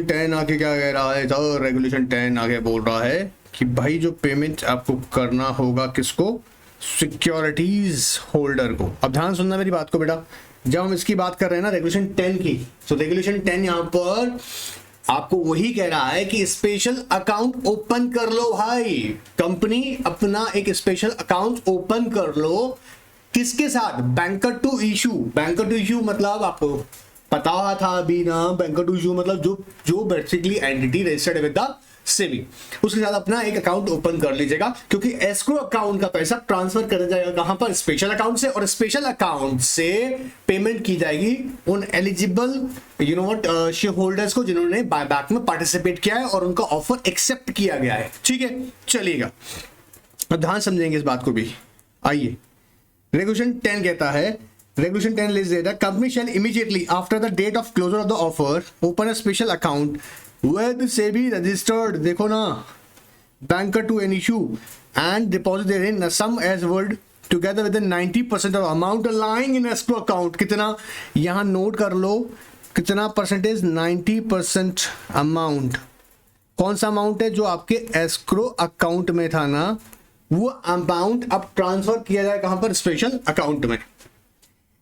10 आगे क्या कह रहा है, तो रेगुलेशन 10 आगे बोल रहा है कि भाई जो पेमेंट आपको करना होगा किसको, सिक्योरिटीज होल्डर को। अब ध्यान सुनना मेरी बात को बेटा, जब हम इसकी बात कर रहे हैं ना रेगुलेशन 10 की, तो रेगुलेशन 10 यहां पर आपको वही कह रहा है कि स्पेशल अकाउंट ओपन कर लो भाई, कंपनी अपना एक स्पेशल अकाउंट ओपन कर लो, किसके साथ, बैंकर टू इशू मतलब आपको पता था अभी ना, बैंकर टू इशू मतलब जो basically entity registered with the SEBI, उसके साथ अपना एक अकाउंट ओपन कर लीजिएगा, क्योंकि एस्क्रो अकाउंट का पैसा ट्रांसफर कर जाएगा कहां पर, स्पेशल अकाउंट से, और स्पेशल अकाउंट से पेमेंट की जाएगी उन एलिजिबल शेयर होल्डर्स को जिन्होंने बायबैक में पार्टिसिपेट किया है और उनका ऑफर एक्सेप्ट किया गया है। ठीक है, चलिएगा ध्यान समझेंगे इस बात को भी। आइए, रेगुलेशन 10 कहता है, रेगुलेशन 10 लिस्ट देता है, company shall immediately after the date of closure of the offer open a special account with SEBI registered, देखो ना, banker to an issue and deposit therein a sum as would together with the 90% of amount lying in escrow account. कितना यहाँ note कर लो, कितना percentage? 90% amount. कौन सा amount है? जो आपके एस्क्रो अकाउंट में था ना, वो अमाउंट अब ट्रांसफर किया जाए कहां पर? स्पेशल अकाउंट में.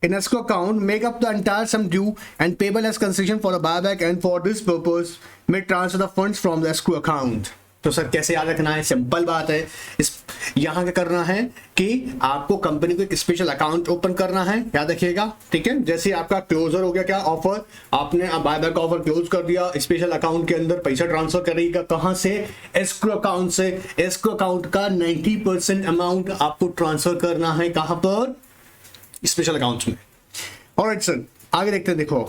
In escrow account, make up the entire sum due and payable as consideration for the buyback, and for this purpose may transfer the funds from the escrow account. तो sir कैसे याद रखना है? Simple बात है. इस यहाँ क्या करना है कि आपको कंपनी को एक स्पेशल अकाउंट ओपन करना है, याद रखिएगा, ठीक है. जैसे आपका क्लोजर हो गया, क्या ऑफर, आपने बायबैक ऑफर क्लोज कर दिया, स्पेशल अकाउंट के अंदर पैसा ट्रांसफर करेगा कहां से? एस्क्रो अकाउंट से. एस्क्रो अकाउंट का 90% अमाउंट आपको ट्रांसफर करना है कहां पर? स्पेशल अकाउंट में. ऑलराइट सर, आगे देखते हैं. देखो,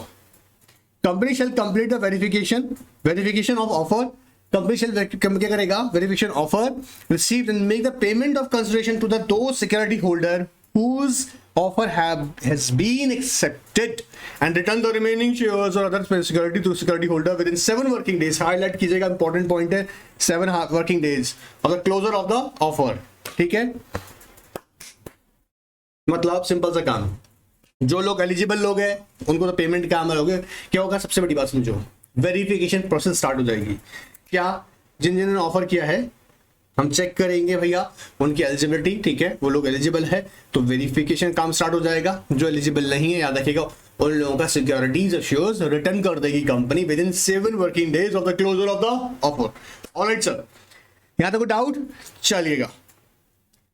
company shall complete the verification of offer. Company shall क्या करेगा? Verification offer received and make the payment of consideration to the दो security holder whose offer has been accepted and return the remaining shares or other security to security holder within 7 working days. Highlight कीजिएगा, important point है. 7 working days of the closure of the offer. ठीक है, मतलब simple सा काम. जो लोग eligible लोग हैं उनको तो पेमेंट का अमल हो गया. क्या होगा? सबसे बड़ी बात समझो, वेरिफिकेशन प्रोसेस स्टार्ट हो जाएगी. क्या? जिन जिन्होंने ऑफर किया है हम चेक करेंगे भैया उनकी एलिजिबिलिटी, ठीक है, वो लोग एलिजिबल है तो वेरिफिकेशन काम स्टार्ट हो जाएगा. जो एलिजिबल नहीं है, याद रखिएगा, उन लोगों का सिक्योरिटीज और शेयर्स रिटर्न कर देगी company within 7 working days of the closure of the offer. Alright sir, यहां तक कोई डाउट? चलिएगा.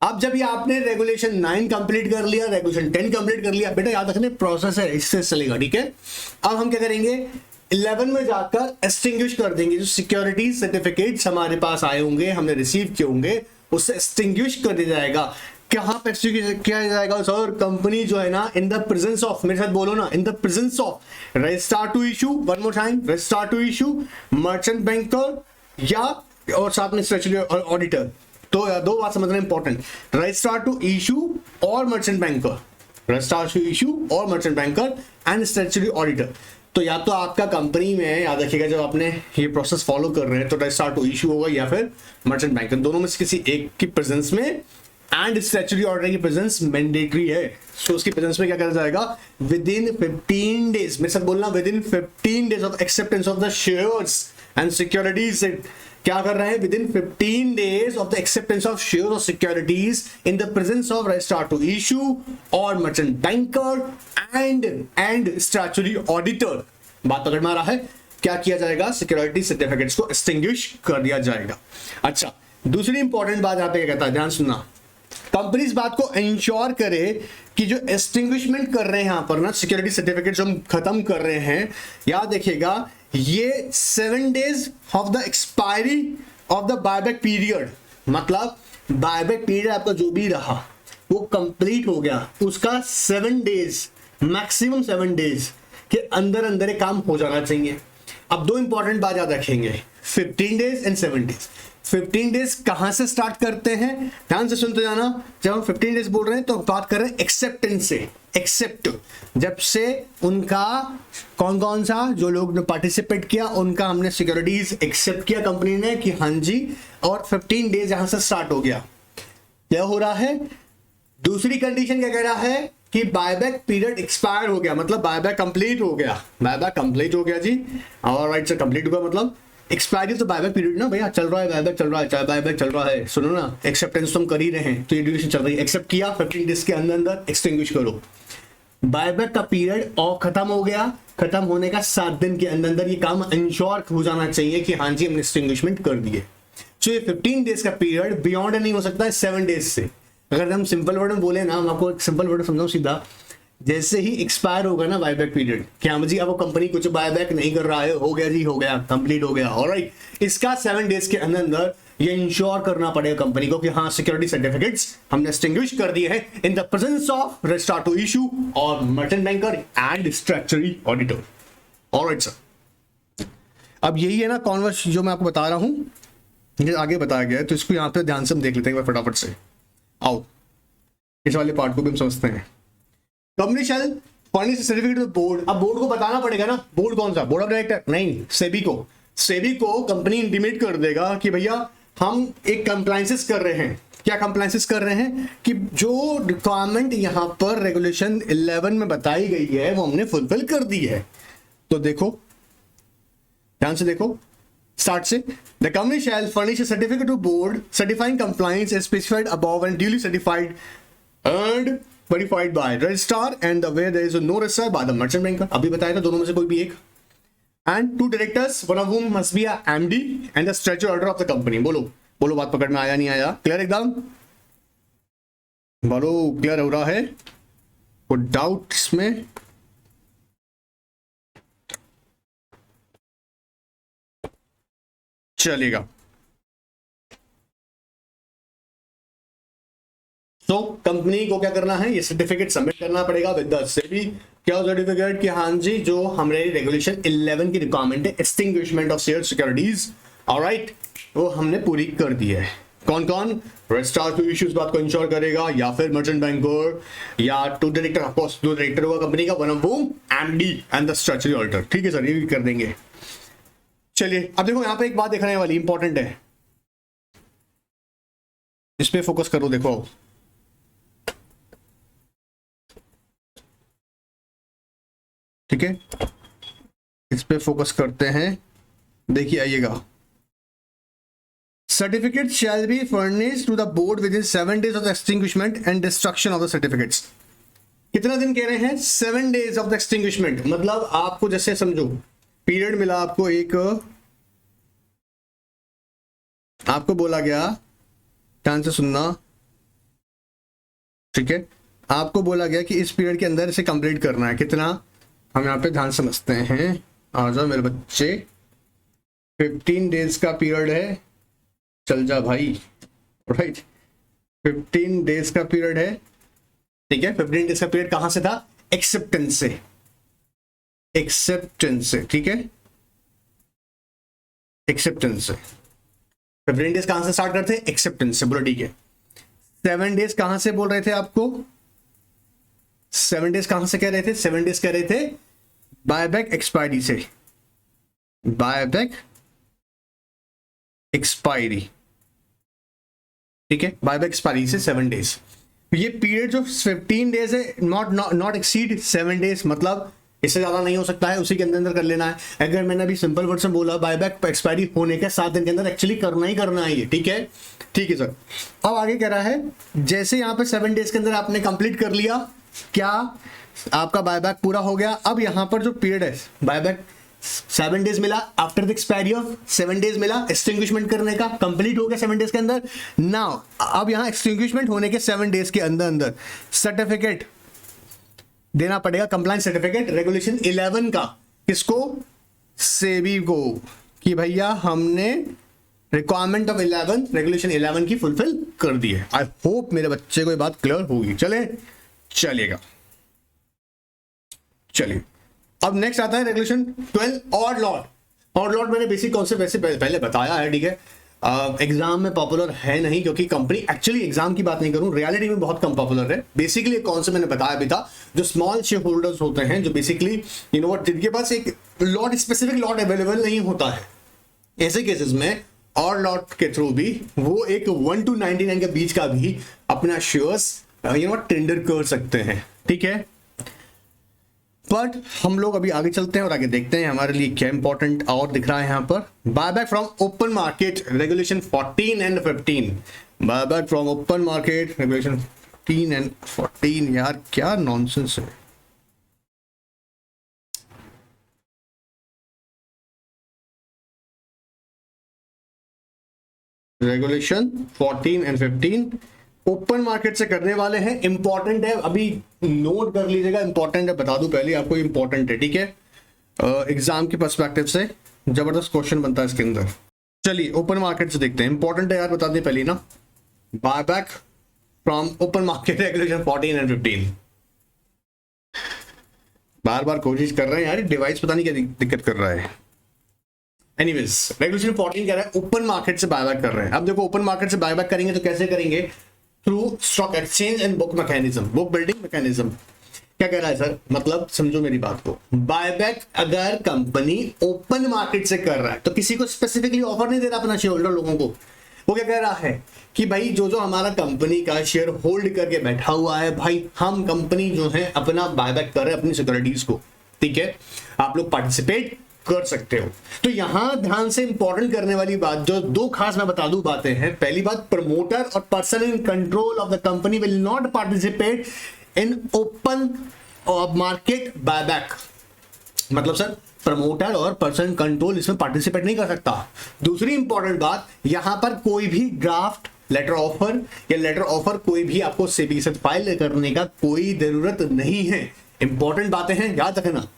अब जब ये आपने रेगुलेशन 9 कंप्लीट कर लिया, रेगुलेशन 10 कंप्लीट कर लिया, बेटा याद रखने प्रोसेस है, इससे चलेगा. ठीक है, अब हम क्या करेंगे? 11 में जाकर एक्सटिंग्विश कर देंगे. जो सिक्योरिटी सर्टिफिकेट्स हमारे पास आए होंगे, हमने रिसीव किए होंगे, उससे एक्सटिंग्विश कर दिया जाएगा. कहां पे एक्सटिंग्विश किया जाएगा सर? कंपनी जो है ना, इन द प्रेजेंस ऑफ, मेरे साथ बोलो ना, in the presence of registrar to issue, one more time, registrar to issue, merchant banker या और साथ में स्टैट्यूटरी ऑडिटर. तो दो बात समझना इंपॉर्टेंट, रजिस्ट्रार टू इशू और merchant banker, registrar to issue और merchant banker and statutory auditor. तो या तो आपका कंपनी में, याद रखिएगा, जब आपने ये प्रोसेस फॉलो कर रहे हैं तो रजिस्ट्रार टू इशू होगा या फिर मर्चेंट बैंकर, दोनों में से किसी एक की प्रेजेंस में, एंड स्टैट्यूटरी ऑडिटर की प्रेजेंस मैंडेटरी है. सो उसकी प्रेजेंस में क्या करा जाएगा? विद इन 15 डेज, मेरे साथ बोलना, within 15 days of acceptance of the shares and securities. क्या कर रहे हैं? Within 15 days of the acceptance of share और securities in the presence of registrar to issue और merchant banker and statutory auditor. बात पकड़ में आ रहा है? क्या किया जाएगा? सिक्योरिटी सर्टिफिकेट्स को एक्सटिंग्विश कर दिया जाएगा. अच्छा, दूसरी इंपॉर्टेंट बात यहाँ पे क्या कहता है, ध्यान सुनना. कंपनी इस बात को इंश्योर करे कि जो एक्सटिंग्विशमेंट कर रहे हैं यहां पर ना, सिक्योरिटी सर्टिफिकेट जो हम खत्म कर रहे हैं, याद देखिएगा, ये 7 days of the expiry of the buyback period, मतलब बायबैक पीरियड आपका जो भी रहा वो कंप्लीट हो गया, उसका 7 डेज, मैक्सिमम 7 डेज के अंदर अंदर ये काम हो जाना चाहिए. अब दो इंपॉर्टेंट बात याद रखेंगे, 15 डेज एंड 7 डेज. 15 डेज कहां से स्टार्ट करते हैं? ध्यान से सुनते जाना. जब हम 15 डेज बोल रहे हैं तो बात कर रहे हैं एक्सेप्टेंस से. एक्सेप्ट जब से उनका कौन कौन सा जो लोग ने पार्टिसिपेट किया उनका हमने सिक्योरिटीज एक्सेप्ट किया कंपनी ने कि हाँ जी, और 15 डेज यहां से स्टार्ट हो गया. क्या हो रहा है? दूसरी कंडीशन क्या कह रहा है कि बायबैक पीरियड एक्सपायर हो गया, मतलब बायबैक कंप्लीट हो गया. बायबैक कंप्लीट हो गया जी, और राइट से कंप्लीट हुआ, मतलब एक्सपायरी तो बायबैक पीरियड ना भैया, चल रहा है, बायबैक चल रहा है, चाहे बायबैक चल रहा है, सुनो ना, एक्सेप्टेंस तो हम कर ही रहे हैं, तो ये ड्यूरेशन चल रही है. एक्सेप्ट किया, 15 डेज के अंदर अंदर एक्सटिंग्विश करो. बायबैक का पीरियड और खत्म हो गया, खत्म होने का 7 दिन के अंदर अंदर ये काम इंश्योर हो जाना चाहिए कि हाँ जी हमने एक्सटिंग्विशमेंट कर दिए. तो ये 15 डेज का पीरियड बियॉन्ड नहीं हो सकता है 7 डेज से. अगर हम सिंपल वर्ड में बोले ना, हम आपको एक सिंपल वर्ड समझाऊं सीधा, जैसे ही एक्सपायर होगा ना बायबैक पीरियड, क्या जी अब वो कंपनी कुछ बायबैक नहीं कर रहा है, हो गया जी, हो गया, कंप्लीट हो गया, ऑलराइट, इसका 7 डेज के अंदर अंदर ये इंश्योर करना पड़ेगा कंपनी को कि हाँ सिक्योरिटी सर्टिफिकेट्स हमने एक्सटिंग्विश कर दिए हैं in the presence of registrar to issue और merchant banker and statutory auditor. Alright sir, अब यही है ना कॉन्वर्स जो मैं आपको बता रहा हूं, ये आगे बताया गया है, तो इसको यहाँ पे ध्यान से हम देख लेते हैं फटाफट से. आओ इस वाले पार्ट को भी हम समझते हैं. Company shall furnish certificate to board. अब बोर्ड को बताना पड़ेगा ना, बोर्ड कौन सा? बोर्ड ऑफ डायरेक्टर नहीं, सेबी को कंपनी इंटीमेट कर देगा कि भैया हम एक कंप्लायंसेस कर रहे हैं, क्या कंप्लायंसेस कर रहे हैं कि जो रिक्वायरमेंट यहां पर रेगुलेशन 11 में बताई गई है वो हमने फुलफिल कर दी है। तो देखो ध्यान से देखो, स्टार्ट से, the company shall furnish a certificate to board certifying compliance as specified above and duly certified and verified by registrar and where there is no registrar by the merchant banker। अभी बताया था दोनों में से कोई भी एक। and two directors one of whom must be a MD and the statutory order of the company। बोलो बोलो, बात पकड़ में आया नहीं आया? क्लियर एकदम? बोलो क्लियर हो रहा है? कोई डाउट इसमें? चलेगा। तो कंपनी को क्या करना है, ये सर्टिफिकेट सबमिट करना पड़ेगा विद द सेबी। क्या सर्टिफिकेट कि हाँ जी जो हमारे रेगुलेशन 11 की रिक्वायरमेंट है extinguishment of share securities, alright, वो हमने पूरी कर दी है। कौन कौन? रजिस्ट्रार टू इश्यूज बात को इंश्योर करेगा, या फिर मर्चेंट बैंकर, या टू डायरेक्टर, ऑफ कोर्स दो डायरेक्टर होगा कंपनी का, one of whom MD and the structural alter. ठीक है सर, ये भी कर देंगे। चलिए अब देखो यहाँ पे एक बात देखने वाली इंपॉर्टेंट है, इस पे फोकस करो। देखो ठीक है, इस पे फोकस करते हैं। देखिए आइएगा, certificate shall be furnished to the board within 7 days of the extinguishment and destruction of the certificates. कितना दिन कह रहे हैं? 7 days ऑफ द एक्सटिंग्विशमेंट। मतलब आपको जैसे समझो पीरियड मिला आपको, एक आपको बोला गया, ध्यान से सुनना, ठीक है, आपको बोला गया कि इस पीरियड के अंदर इसे कंप्लीट करना है। कितना? हम यहाँ पे ध्यान समझते हैं, आ जाओ मेरे बच्चे। 15 days का पीरियड है, चल जा भाई, राइट, 15 days का पीरियड है, ठीक है। 15 days का पीरियड कहां से था? एक्सेप्टेंस से, एक्सेप्टेंस से, ठीक है, एक्सेप्टेंस से। 15 days कहां से स्टार्ट करते? एक्सेप्टेंस से, बोलो ठीक है। 7 days कहां से बोल रहे थे आपको? 7 days कहां से कह रहे थे? 7 days कह रहे थे बायबैक एक्सपायरी से, बायबैक एक्सपायरी, ठीक है, बायबैक एक्सपायरी से 7 days। ये पीरियड जो 15 days है, नॉट एक्सीड 7 days, मतलब इससे ज्यादा नहीं हो सकता है, उसी के अंदर अंदर कर लेना है। अगर मैंने अभी सिंपल वर्ड में बोला बायबैक एक्सपायरी होने के 7 दिन के अंदर एक्चुअली करना ही करना है ये, ठीक है, ठीक है सर। अब आगे कह रहा है, जैसे यहाँ पे 7 days के अंदर आपने कंप्लीट कर लिया, क्या आपका बायबैक पूरा हो गया। अब यहां पर जो पीरियड है, बायबैक 7 days मिला, after the expiry of 7 days मिला एक्सटिंग्विशमेंट करने का, कंप्लीट हो गया 7 days के अंदर। नाउ अब यहां एक्सटिंग्विशमेंट होने के 7 days के अंदर अंदर सर्टिफिकेट देना पड़ेगा, कंप्लायंस सर्टिफिकेट रेगुलेशन 11 का। किसको? सेबी को, कि भैया हमने रिक्वायरमेंट ऑफ 11 रेगुलेशन 11 की फुलफिल कर दी है। आई होप मेरे बच्चे को ये बात क्लियर होगी। चले चलेगा, चलिए अब नेक्स्ट आता है regulation 12 odd lot. Odd lot मैंने बेसिक कॉन्सेप्ट वैसे पहले बताया है, ठीक है, एग्जाम में पॉपुलर है नहीं, क्योंकि कंपनी एक्चुअली एग्जाम की बात नहीं करूं, रियलिटी में बहुत कम पॉपुलर है। बेसिकली एक कॉन्सेप्ट मैंने बताया भी था, जो स्मॉल शेयर होल्डर्स होते हैं, जो बेसिकली यू नो व्हाट, जिनके पास एक लॉट, स्पेसिफिक लॉट अवेलेबल नहीं होता है, ऐसे केसेस में और लॉट के थ्रू भी वो एक 1 to 99 के बीच का भी अपना शेयर्स यू नो टेंडर कर सकते हैं, ठीक है। बट हम लोग अभी आगे चलते हैं और आगे देखते हैं हमारे लिए क्या इंपॉर्टेंट और दिख रहा है यहाँ पर। Buyback from open market regulation 14 and 15। Buyback from open market regulation 15 and 14। यार क्या नॉनसेंस है। रेगुलेशन 14 एंड 15 ओपन मार्केट से करने वाले हैं। इंपॉर्टेंट है, अभी नोट कर लीजिएगा, इंपॉर्टेंट है, बता दूं पहले आपको इंपॉर्टेंट है, ठीक है। एग्जाम के पर्सपेक्टिव से जबरदस्त क्वेश्चन बनता है इसके अंदर। चलिए ओपन मार्केट से देखते हैं, इंपॉर्टेंट है यार, बता दें पहले ना। Buyback from open market regulation 14 and 15। बार बार कोशिश कर रहे हैं यार, डिवाइस पता नहीं क्या दिक्कत कर रहा है। एनीवेज रेगुलेशन 14 कह रहा है ओपन मार्केट से बायबैक कर रहे हैं। अब देखो ओपन मार्केट से बायबैक करेंगे तो कैसे करेंगे? Through stock exchange and book mechanism, book building mechanism. क्या कह रहा है सर? मतलब समझो मेरी बात को, बायबैक अगर कंपनी ओपन मार्केट से कर रहा है तो किसी को स्पेसिफिकली ऑफर नहीं दे रहा अपना शेयर होल्डर लोगों को, वो क्या कह रहा है कि भाई जो जो हमारा कंपनी का शेयर होल्ड करके बैठा हुआ है भाई, हम कंपनी जो है अपना बायबैक कर रहे हैं अपनी सिक्योरिटीज को, ठीक है, आप लोग पार्टिसिपेट कर सकते हो। तो यहां ध्यान से इंपॉर्टेंट करने वाली बात जो दो खास मैं बता दूं बातें हैं। पहली बात, प्रमोटर और person in control of the company will not participate in open market buyback. मतलब सर प्रमोटर और पर्सन कंट्रोल इसमें पार्टिसिपेट नहीं कर सकता। दूसरी इंपॉर्टेंट बात, यहां पर कोई भी ड्राफ्ट लेटर ऑफर या लेटर ऑफर कोई भी आपको सेबी से फाइल करने का कोई जरूरत नहीं है। इंपॉर्टेंट बातें हैं, याद रखना।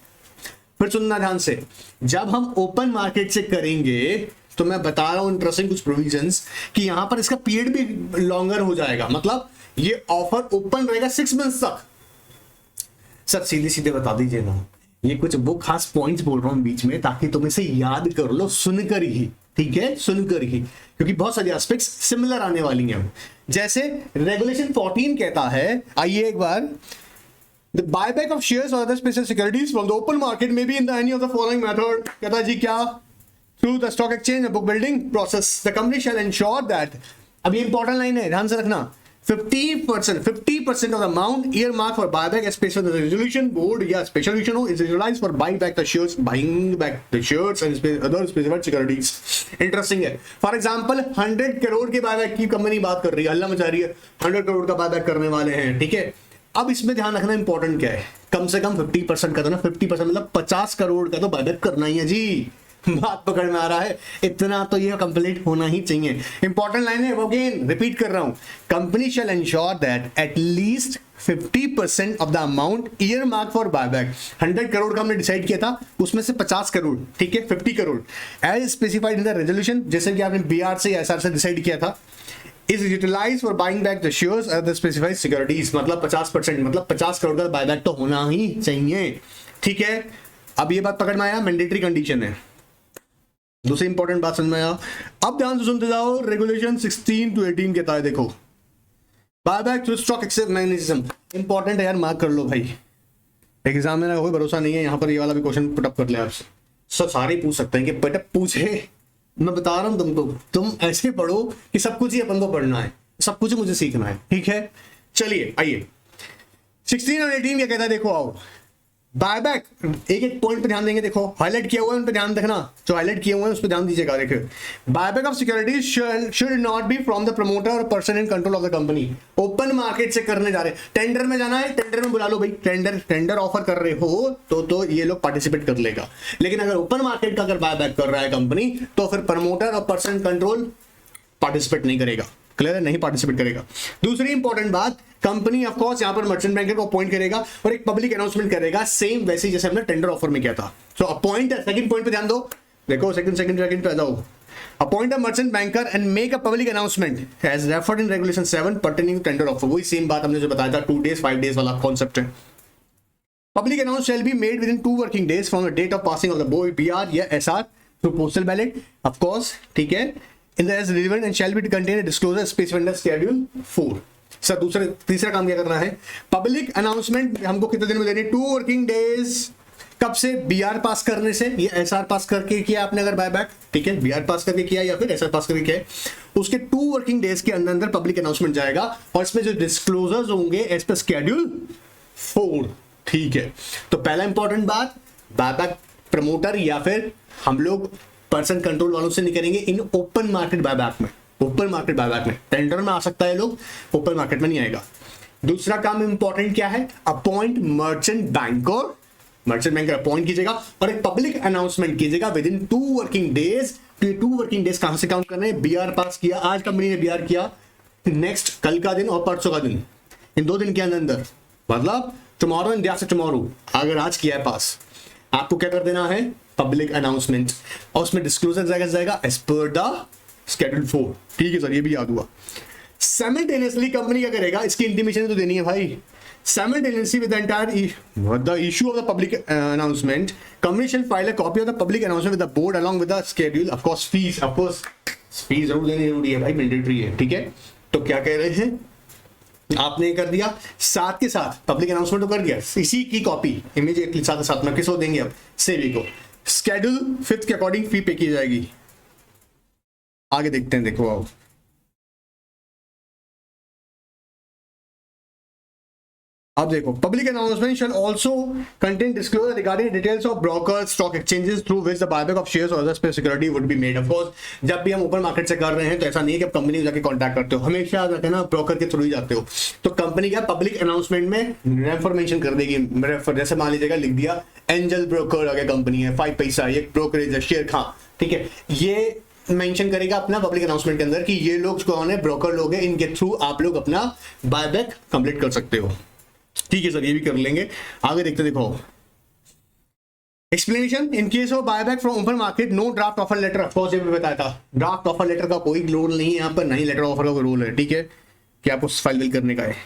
फिर सुनना ध्यान से, जब हम ओपन मार्केट से करेंगे तो मैं बता रहा हूं इंटरेस्टिंग कुछ प्रोविजंस कि यहां पर इसका पीरियड भी लॉन्गर हो जाएगा। मतलब ये ऑफर ओपन रहेगा 6 मंथ्स तक। सर सीधे सीधे बता दीजिए ना, ये कुछ वो खास पॉइंट्स बोल रहा हूं बीच में ताकि तुम इसे याद कर लो सुनकर ही, ठीक है, सुनकर ही, क्योंकि बहुत सारी एस्पेक्ट्स सिमिलर आने वाली हैं। जैसे रेगुलेशन 14 कहता है, आइए एक बार, The buyback of shares or other special securities from the open market may be in the any of the following method. कहता है जी क्या? Through the stock exchange and book building process, the company shall ensure that, अब ये important line है, ध्यान से रखना, 50% of the amount earmarked for buyback as special the resolution board या special resolution हो is utilized for buying back the shares, and other specified securities. Interesting है। For example 100 crore के बायबैक की कंपनी बात कर रही है, हल्ला मचा रही है, 100 करोड़ का बायबैक करने वाले हैं, ठीक है। अब इसमें ध्यान रखना इंपॉर्टेंट क्या है, कम से कम 50% का था ना, 50% मतलब 50 करोड़ का तो बायबैक करना ही है जी। बात पकड़ में आ रहा है, इतना तो ये कंप्लीट होना ही चाहिए। इंपॉर्टेंट लाइन है, अगेन रिपीट कर रहा हूं, company shall ensure that at least 50% of the amount year mark for buyback. 100 crore का हमने डिसाइड किया था, उसमें से 50 करोड़, ठीक है, 50 crore as specified in the resolution, जैसे कि आपने बीआर से एसआर से डिसाइड किया था, is utilized for buying back the shares of the specified securities। मतलब 50%, मतलब 50 करोड़ का बायबैक तो होना ही चाहिए, ठीक है। अब ये बात पकड़ में आया, मैंडेटरी कंडीशन है। दूसरी इंपॉर्टेंट बात समझ में आया, अब ध्यान से सुनते जाओ। रेगुलेशन 16 to 18 कहता है, देखो, buyback through stock exchange mechanism, important है यार, मार्क कर लो भाई, एग्जाम में कोई भरोसा नहीं है, यहां पर ये वाला भी क्वेश्चन पुटअप कर ले आपसे। सब सारे पूछ सकते हैं कि बेटा पूछे, मैं बता रहा हूं तुमको, तुम ऐसे पढ़ो कि सब कुछ ही अपन को पढ़ना है, सब कुछ मुझे सीखना है, ठीक है। चलिए आइए 16 और 18 क्या कहता है, देखो आओ, बायबैक, एक एक पॉइंट पे ध्यान देंगे, देखो हाईलाइट किया हुआ है उन पे ध्यान रखना, जो हाईलाइट किए हुए हैं उस पे ध्यान दीजिएगा। देखिए, buyback of securities should not be from the promoter और person in control of the company. Open market से करने जा रहे हैं, टेंडर में जाना है, टेंडर में बुला लो भाई, टेंडर ऑफर कर रहे हो तो ये लोग पार्टिसिपेट कर लेगा। लेकिन अगर ओपन मार्केट का अगर बायबैक कर रहा है कंपनी, तो फिर प्रमोटर और पर्सन कंट्रोल पार्टिसिपेट नहीं करेगा। क्लियर है, नहीं पार्टिसिपेट करेगा। दूसरी इंपॉर्टेंट बात, कंपनी ऑफ कोर्स यहां पर मर्चेंट बैंकर को अपॉइंट करेगा और एक पब्लिक अनाउंसमेंट करेगा, सेम वैसे जैसे हमने टेंडर ऑफर में किया था। सो अपॉइंट, सेकंड पॉइंट पे ध्यान दो, देखो सेकंड पे आ जाओ, appoint a merchant banker and make a public announcement as referred in regulation 7 pertaining to tender offer. वही सेम बात हमने जो बताया था, 2 days 5 days वाला कॉन्सेप्ट है। Public announce shall be made within 2 working days from the date of passing of the BR या SR through postal ballot, of course, ठीक है, in the as relevant and shall be contain a disclosure specified under schedule 4। Sir तीसरा काम क्या करना है, public announcement हमको कितने दिन में देनी है, 2 working days। कब से, बीआर पास करने से, ये एसआर पास करके किया आपने अगर बायबैक, ठीक है, बीआर पास करके किया या फिर एसआर पास करके किया, उसके 2 working days के अंदर पब्लिक अनाउंसमेंट जाएगा और इसमें जो डिस्क्लोजर्स होंगे एज पर शेड्यूल 4, ठीक है। तो पहला इंपॉर्टेंट बात, बायबैक प्रमोटर या फिर हम लोग पर्सन कंट्रोल वालों से नहीं करेंगे इन ओपन मार्केट बायबैक में। ओपन मार्केट बायबैक में टेंडर में आ सकता है लोग, ओपन मार्केट में नहीं आएगा। दूसरा काम इंपॉर्टेंट क्या है, अपॉइंट मर्चेंट बैंकर अपॉइंट कीजिएगा और एक पब्लिक अनाउंसमेंट कीजिएगा विद इन 2 working days। तो ये 2 working days कहां से काउंट करने हैं, बीआर पास किया, आज कंपनी ने बीआर किया, नेक्स्ट कल का दिन और परसों का दिन, इन 2 दिन के अंदर, मतलब tomorrow and day after tomorrow, अगर आज किया है पास, आपको क्या कर देना है, पब्लिक अनाउंसमेंट, और उसमें डिस्क्लोजर जाएगा एज पर द शेड्यूल 4, ठीक है सर, ये भी याद हुआ। साइमल्टेनियसली कंपनी क्या करेगा, इसकी इंटीमेशन तो देनी है भाई, simultaneously with the issue of the public announcement, company shall file a copy of the public announcement with the board along with the schedule, of course fees जरूर लेनी जरूरी है भाई, मैंडेटरी है, ठीक है। तो क्या कह रहे हैं, आपने कर दिया, साथ के साथ पब्लिक अनाउंसमेंट तो कर दिया, इसी की कॉपी इमीडिएटली साथ में किसको देंगे, अब सेबी को, शेड्यूल 5 के अकॉर्डिंग फी पे की जाएगी। आगे देखते हैं, देखो आओ, अब देखो, public announcement shall also contain disclosure regarding details of brokers, stock exchanges through which the buyback of shares और other security would be made. Of course जब भी हम ओपन मार्केट से कर रहे हैं तो ऐसा नहीं है कि आप कंपनी में जाके कांटेक्ट करते हो, हमेशा जाके ना ब्रोकर के थ्रू ही जाते हो। तो कंपनी क्या पब्लिक अनाउंसमेंट में रेफरमेंशन कर देगी, जैसे मान लीजिएगा लिख दिया एंजल ब्रोकर अगर कंपनी है, 5 पैसा एक ब्रोकरेज है, शेर खां, ठीक है, ये मेंशन करेगा अपना पब्लिक अनाउंसमेंट के अंदर कि ये लोग कौन है, ब्रोकर लोग हैं, इनके थ्रू आप लोग अपना बायबैक कंप्लीट कर सकते हो। ठीक है सर, ये भी कर लेंगे। आगे देखते, देखो explanation in case of buyback from open market no draft offer letter. Of course ये भी बताया था, ड्राफ्ट ऑफर लेटर का कोई रूल नहीं है यहाँ पर, नहीं लेटर ऑफर का कोई रूल है, ठीक है, कि आपको फाइल बिल करने का है।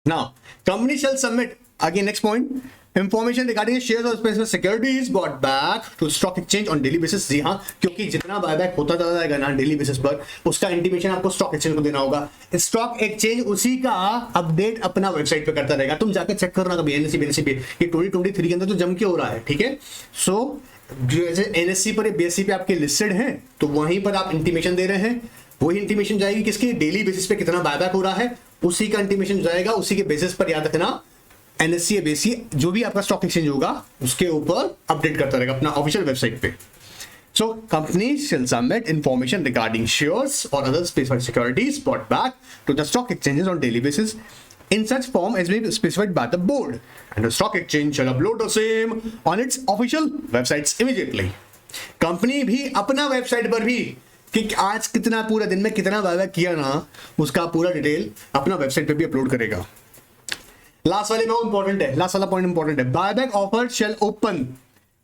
नाउ कंपनी शैल सबमिट, आगे next point, information regarding shares और special securities bought back to stock exchange on daily basis. जी हाँ, क्योंकि जितना बायबैक होता चला जाएगा ना डेली बेसिस पर, उसका इंटीमेशन आपको स्टॉक एक्सचेंज को देना होगा। स्टॉक एक्सचेंज उसी का अपडेट अपना वेबसाइट पे करता रहेगा, तुम जाकर चेक करना कभी एनएससी बीएससी पे, ये 2023 के अंदर तो जम के हो रहा है, ठीक है। सो जैसे एनएससी पर बीएससी पे आपके लिस्टेड हैं, तो वहीं पर आप इंटीमेशन दे रहे हैं, वही इंटीमेशन जाएगी किसकी, डेली बेसिस पे कितना बायबैक हो रहा है, उसी का इंटीमेशन जाएगा, उसी के बेसिस पर याद रखना एनएससी या बीएससी जो भी आपका स्टॉक एक्सचेंज होगा उसके ऊपर अपडेट करता रहेगा अपना ऑफिशियल वेबसाइट पे। So company shall submit information regarding shares और other specified securities brought back to the stock exchanges on daily basis in such form as may be specified by the board, and the stock exchange shall upload the same on its official websites immediately। Company भी अपना website पर भी कि आज कितना पूरे दिन में कितना बायबैक किया ना, उसका पूरा डिटेल अपना वेबसाइट पे भी अपलोड करेगा। लास्ट वाले में इंपॉर्टेंट है, लास्ट वाला पॉइंट इंपॉर्टेंट है, बायबैक ऑफर शैल ओपन,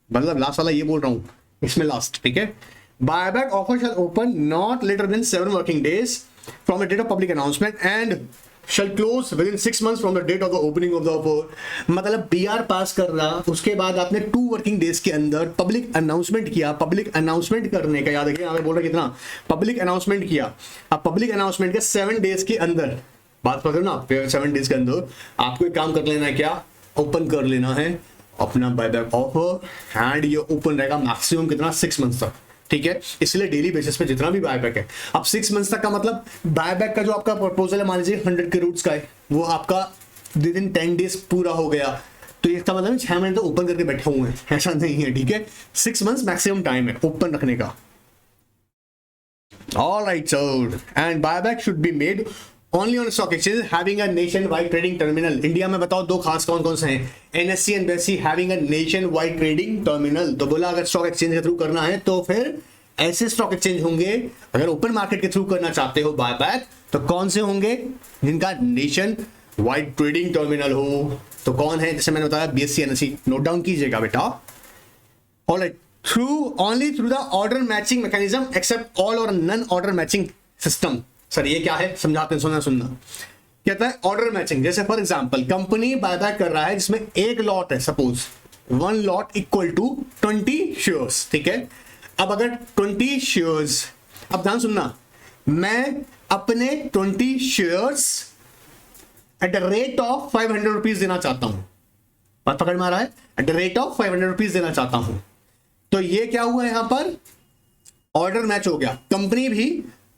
मतलब लास्ट वाला ये बोल रहा हूं, इसमें लास्ट, ठीक है, buyback offer shall open not later than 7 working days from the date of public announcement and shall close within 6 months from the date of the opening of the offer. मतलब BR pass कर रहा, उसके बाद आपने 2 working days के अंदर public announcement किया, public announcement करने का याद रखिए, बोल रहा कितना पब्लिक अनाउंसमेंट किया, अब पब्लिक अनाउंसमेंट के 7 डेज के अंदर बात पकड़ो ना, 7 डेज के अंदर आपको एक काम कर लेना है, क्या ओपन कर लेना है अपना बायबैक ऑफर, एंड ये ओपन रहेगा मैक्सिमम कितना 6 months तक, ठीक है। इसलिए डेली बेसिस पे जितना भी बायबैक है, अब 6 months तक का मतलब बायबैक का जो आपका प्रपोजल है मान लीजिए 100 करोड़ का है, वो आपका विद इन 10 days पूरा हो गया, तो इसका मतलब 6 महीने तो ओपन करके बैठे हुए हैं, ऐसा नहीं है, ठीक है। 6 months मैक्सिमम टाइम है ओपन रखने का। Alright sir, and buyback should be made only on stock exchanges having a nationwide trading terminal। India में बताओ दो खास कौन कौन से हैं, NSC and BSc having a nationwide trading terminal. तो बोला अगर स्टॉक एक्सचेंज के थ्रू करना है तो फिर ऐसे स्टॉक एक्सचेंज होंगे, अगर ओपन मार्केट के थ्रू करना चाहते हो बायबैक तो कौन से होंगे, जिनका नेशन वाइड ट्रेडिंग टर्मिनल हो। तो कौन है, जैसे मैंने बताया बीएससी एनएससी, नोट डाउन कीजिएगा बेटा। Alright, through only through the order matching mechanism except all और none order matching system. Sir ये क्या है, समझाते हैं, सुनना कहता है ऑर्डर मैचिंग। जैसे फॉर एग्जांपल कंपनी बायबैक कर रहा है जिसमें एक लॉट है, suppose 1 lot equal to 20 shares, ठीक है। अब अगर 20 शेयर्स, अब ध्यान सुनना, मैं अपने 20 shares at the rate of 500 rupees देना चाहता हूं, बात पकड़ में आ रहा है, eight the rate of 500 rupees देना चाहता हूं, तो ये क्या हुआ यहां पर, ऑर्डर मैच हो गया। कंपनी भी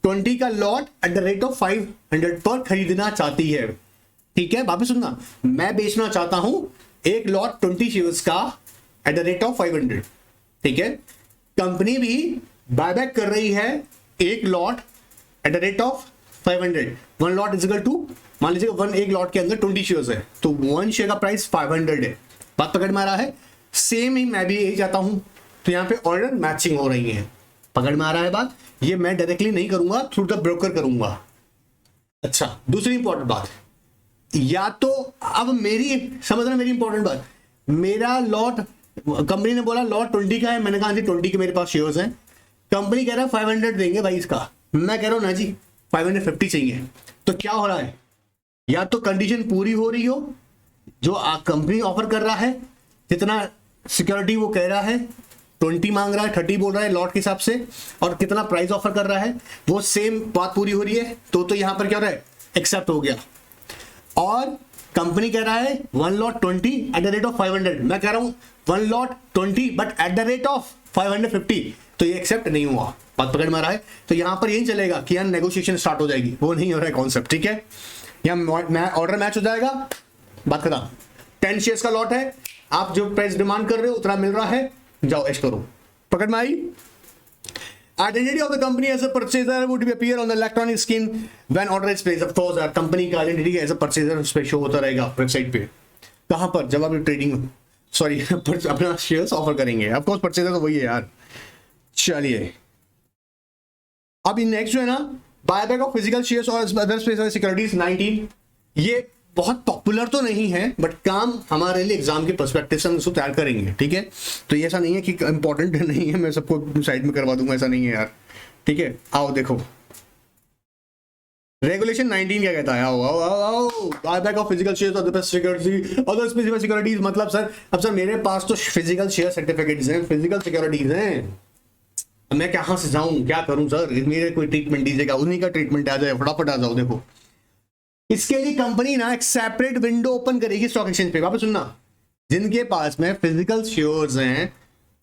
20 का lot at the rate of 500 पर खरीदना चाहती है, ठीक है। वापस सुनना, मैं बेचना चाहता हूं एक लॉट 20 शेयर्स का एट द रेट ऑफ 500, ठीक है। कंपनी भी बायबैक कर रही है एक lot at the rate of 500। 1 lot is equal to, मान लीजिए एक लॉट के अंदर 20 शेयर्स है, तो 1 शेयर का प्राइस 500 है, बात पकड़ में आ रहा है। सेम ही मैं भी यही चाहता हूं, तो यहां पे ऑर्डर मैचिंग हो रही है, पकड़ में आ रहा है बात। ये मैं डायरेक्टली नहीं करूंगा, थ्रू द ब्रोकर करूंगा। अच्छा, दूसरी इंपॉर्टेंट बात, या तो अब मेरी समझना, मेरी इंपॉर्टेंट बात, मेरा लॉट, कंपनी ने बोला लॉट 20 का है, मैंने कहा जी 20 के मेरे पास शेयर्स हैं, कंपनी कह रहा है 500 देंगे भाई इसका, मैं कह रहा हूं ना जी 550 चाहिए। तो क्या हो रहा है, या तो कंडीशन पूरी हो रही हो जो कंपनी ऑफर कर रहा है, जितना सिक्योरिटी वो कह रहा है 20 मांग रहा है, 30 बोल रहा है लॉट के हिसाब से, और कितना प्राइस ऑफर कर रहा है वो सेम बात पूरी हो रही है, तो यहां पर क्या हो रहा है, एक्सेप्ट हो गया। और कंपनी कह रहा है 1 lot 20 eight the rate of 500, मैं कह रहा हूं 1 lot 20 but at the rate of 550, तो ये एक्सेप्ट नहीं हुआ, बात पकड़ में आ रहा है। तो यहां पर यही चलेगा कि यहां नेगोशिएशन स्टार्ट हो जाएगी, वो नहीं हो रहा है कॉन्सेप्ट, ठीक है। यहां ऑर्डर मैच हो जाएगा, बात खत्म। 10 शेयर्स का लॉट है, आप जो प्राइस डिमांड कर रहे हो उतना मिल रहा है, जाओ ऐश करो। पकड़ में आई? Identity of the company as a purchaser would appear on the electronic screen when order is placed. Of course, company का आइडेंटिटी एज अ परचेजर उस पे शो होता रहेगा वेबसाइट पे। कहां पर? जब आप ट्रेडिंग सॉरी अपना शेयर्स ऑफर करेंगे। ऑफ कोर्स परचेजर तो वही है यार। चलिए अब नेक्स्ट जो है ना, बायबैक ऑफ फिजिकल शेयर्स और अदर स्पेशल सिक्योरिटीज 19। ये बहुत पॉपुलर तो नहीं है बट काम हमारे लिए एग्जाम के पर्सपेक्टिव से हम इसको तैयार करेंगे, ठीक है। तो ये ऐसा नहीं है कि इंपॉर्टेंट नहीं है मैं सबको साइड में करवा दूंगा, ऐसा नहीं है यार, ठीक है। आओ देखो रेगुलेशन 19 क्या कहता है। आओ आओ आओ आओ बायबैक ऑफ फिजिकल शेयर्स और अदर स्पेसिफिक सिक्योरिटीज। मतलब सर, अब सर मेरे पास तो फिजिकल शेयर सर्टिफिकेट्स हैं, फिजिकल सिक्योरिटीज हैं, मैं कहां से जाऊं, क्या करूं सर? मेरे कोई ट्रीटमेंट दीजिएगा, उन्हीं का ट्रीटमेंट आ जाए, फटाफट आ जाओ। देखो इसके लिए कंपनी ना एक सेपरेट विंडो ओपन करेगी स्टॉक एक्सचेंज पे। वापस सुनना, जिनके पास में फिजिकल शेयर्स हैं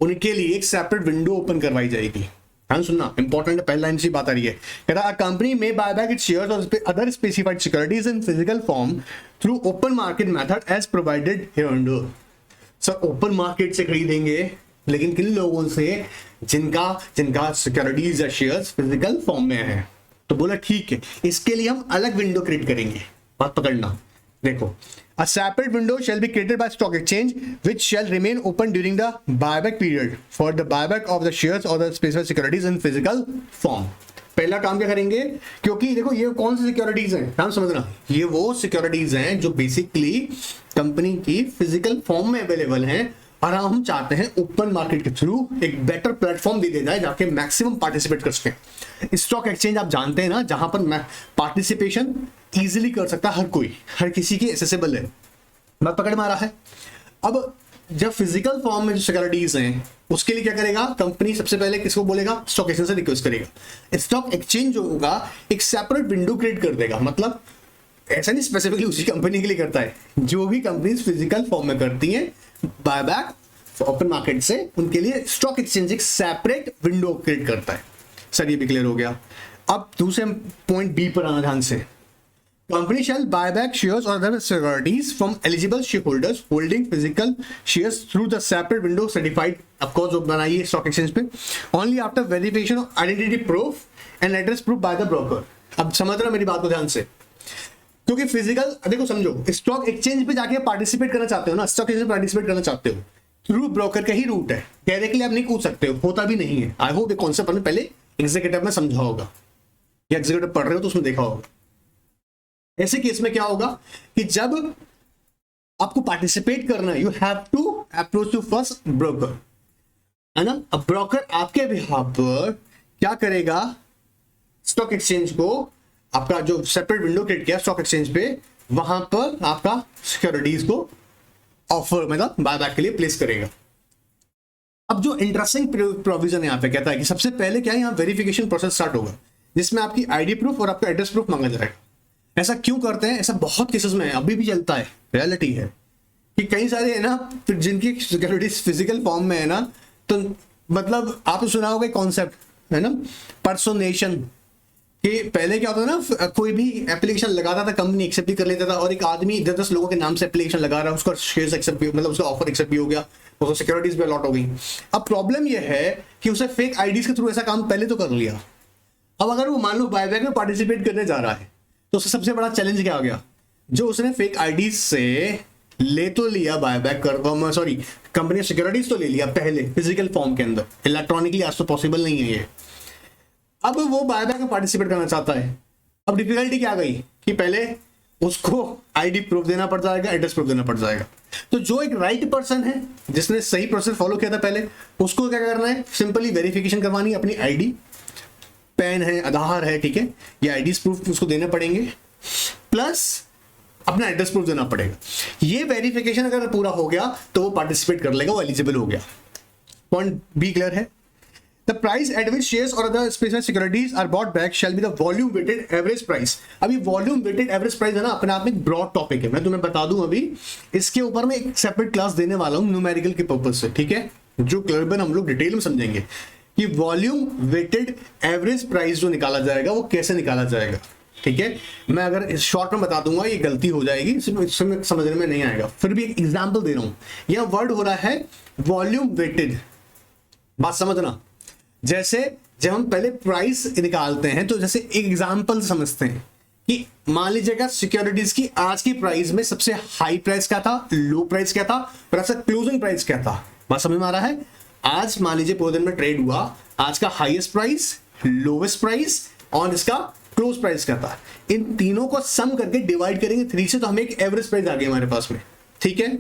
उनके लिए एक सेपरेट विंडो ओपन करवाई जाएगी। ध्यान सुनना, इंपॉर्टेंट पहला लाइन से बात आ रही है। कह रहा company may buy back its shares और other specified securities in physical form through open market method as provided hereunder. Sir open market से खरीदेंगे, लेकिन किन लोगों से? जिनका सिक्योरिटीज या शेयर्स फिजिकल फॉर्म में है। तो बोला ठीक है, इसके लिए हम अलग विंडो क्रिएट करेंगे। बात पकड़ना, देखो a separate window shall be created by stock exchange which shall remain open during the buyback period for the buyback of the shares or the specified securities in physical form। पहला काम क्या करेंगे, क्योंकि देखो ये कौन सी सिक्योरिटीज हैं, ध्यान समझना, ये वो सिक्योरिटीज हैं जो बेसिकली कंपनी की फिजिकल फॉर्म में अवेलेबल हैं और हम चाहते हैं ओपन मार्केट के थ्रू एक बेटर प्लेटफॉर्म दे दिया जाए जाके मैक्सिमम पार्टिसिपेट कर सके। स्टॉक एक्सचेंज आप जानते हैं ना, जहां पर पार्टिसिपेशन इजीली कर सकता है हर कोई, हर किसी के एक्सेसिबल है। बात पकड़ में आ रहा है? अब जब फिजिकल फॉर्म में जो सिक्योरिटीज हैं उसके लिए क्या करेगा कंपनी? सबसे पहले किसको बोलेगा? स्टॉक एक्सचेंज से रिक्वेस्ट करेगा। स्टॉक एक्सचेंज जो होगा एक सेपरेट विंडो क्रिएट कर देगा। मतलब ऐसा नहीं स्पेसिफिकली उसी कंपनी के लिए करता है, जो भी कंपनी फिजिकल फॉर्म में करती हैं बायबैक ओपन मार्केट से, उनके लिए स्टॉक एक्सचेंज एक सेपरेट विंडो क्रिएट करता है। सर ये भी क्लियर हो गया। अब दूसरे पॉइंट बी पर आना ध्यान से। Company shall buy back shares और other securities from eligible share holders holding physical shares through the separate window certified, of course जो बनाई है स्टॉक एक्सचेंज पे, only after verification of identity proof and address proof by the broker. अब समझ रहे हो मेरी बात को ध्यान से, क्योंकि फिजिकल देखो समझो, स्टॉक एक्सचेंज पे जाके पार्टिसिपेट करना चाहते हो ना, स्टॉक एक्सचेंज में पार्टिसिपेट करना चाहते हो, थ्रू ब्रोकर का ही रूट है, डायरेक्टली आप नहीं कूद सकते हो, होता भी नहीं है। आई होप ये कॉन्सेप्ट आपने पहले एग्जीक्यूटिव में समझा होगा या एग्जीक्यूटिव पढ़ रहे हो तो उसमें देखा होगा। ऐसे केस में क्या होगा कि जब आपको पार्टिसिपेट करना है, you have to approach to first broker, है ना। अब ब्रोकर आपके बिहाफ पर क्या करेगा? स्टॉक एक्सचेंज को आपका जो सेपरेट विंडो क्रिएट किया स्टॉक एक्सचेंज पे, वहां पर आपका सिक्योरिटीज को ऑफर मतलब बायबैक के लिए प्लेस करेगा। अब जो इंटरेस्टिंग प्रोविजन यहाँ पे कहता है कि सबसे पहले क्या है, यहाँ वेरिफिकेशन प्रोसेस स्टार्ट होगा जिसमें आपकी आईडी प्रूफ और आपका एड्रेस प्रूफ मांगा जाएगा। ऐसा क्यों करते हैं? ऐसा बहुत केसेस में है, अभी भी चलता है, रियलिटी है कि कई सारे है ना फिर जिनकी सिक्योरिटीज फिजिकल फॉर्म में है ना, तो मतलब आपने सुना होगा कॉन्सेप्ट है ना पर्सोनेशन, कि पहले क्या होता था ना, कोई भी एप्लीकेशन लगाता था कंपनी एक्सेप्ट भी कर लेता था, और एक आदमी 10 लोगों के नाम से एप्लीकेशन लगा रहा है, उसका शेयर एक्सेप्ट भी मतलब उसका ऑफर एक्सेप्ट भी हो गया, उसको सिक्योरिटीज भी अलॉट हो गई। अब प्रॉब्लम यह है कि उसे फेक आईडीज के थ्रू ऐसा काम पहले तो कर लिया। अब अगर वो मान लो बायबैक में पार्टिसिपेट करने जा रहा है तो उसका सबसे बड़ा चैलेंज क्या हो गया? जो उसने फेक आईडीज से ले तो लिया बायबैक कर, सॉरी कंपनी सिक्योरिटीज तो ले लिया पहले फिजिकल फॉर्म के अंदर, इलेक्ट्रॉनिकली आज तो पॉसिबल नहीं है ये। अब वो बायबैक में पार्टिसिपेट करना चाहता है। अब डिफिकल्टी क्या गई कि पहले उसको आईडी प्रूफ देना पड़ जाएगा, एड्रेस प्रूफ देना पड़ जाएगा। तो जो एक राइट पर्सन है जिसने सही प्रोसेस फॉलो किया था पहले, उसको क्या करना है? सिंपली वेरिफिकेशन करवानी है, अपनी आईडी, पैन है, आधार है, ठीक है, ये आईडी प्रूफ उसको देने पड़ेंगे, प्लस अपना एड्रेस प्रूफ देना पड़ेगा। ये वेरिफिकेशन अगर पूरा हो गया तो वो पार्टिसिपेट कर लेगा, वो एलिजिबल हो गया। पॉइंट बी क्लियर है? The price at which shares or other specified securities are bought back shall be the volume weighted average price। अभी volume weighted average price है ना, अपने आप में एक ब्रॉड टॉपिक है, मैं तुम्हें बता दूं अभी इसके ऊपर मैं एक सेपरेट क्लास देने वाला हूं न्यूमेरिकल के पर्पज से, ठीक है, जो क्लियर हम लोग डिटेल में समझेंगे कि वॉल्यूम वेटेड एवरेज प्राइस जो निकाला जाएगा वो कैसे निकाला जाएगा। ठीक है, मैं अगर इस शॉर्ट में बता दूंगा ये गलती हो जाएगी, इसमें समझने में नहीं आएगा, फिर भी एक एग्जांपल दे रहा हूं। यह वर्ड हो रहा है वॉल्यूम वेटेड। बात समझना, जैसे जब हम पहले प्राइस निकालते हैं तो जैसे एक एग्जांपल समझते हैं कि मान लीजिएगा सिक्योरिटीज की आज की प्राइस में सबसे हाई प्राइस क्या था, लो प्राइस क्या था, और ऐसा क्लोजिंग प्राइस क्या था। बात समझ में आ रहा है? आज मान लीजिए पूरे दिन में ट्रेड हुआ, आज का हाईएस्ट प्राइस, लोवेस्ट प्राइस और इसका क्लोज प्राइस क्या था, इन तीनों को सम करके डिवाइड करेंगे 3 से, तो हमें एक एवरेज प्राइस आ गई हमारे पास में। ठीक है,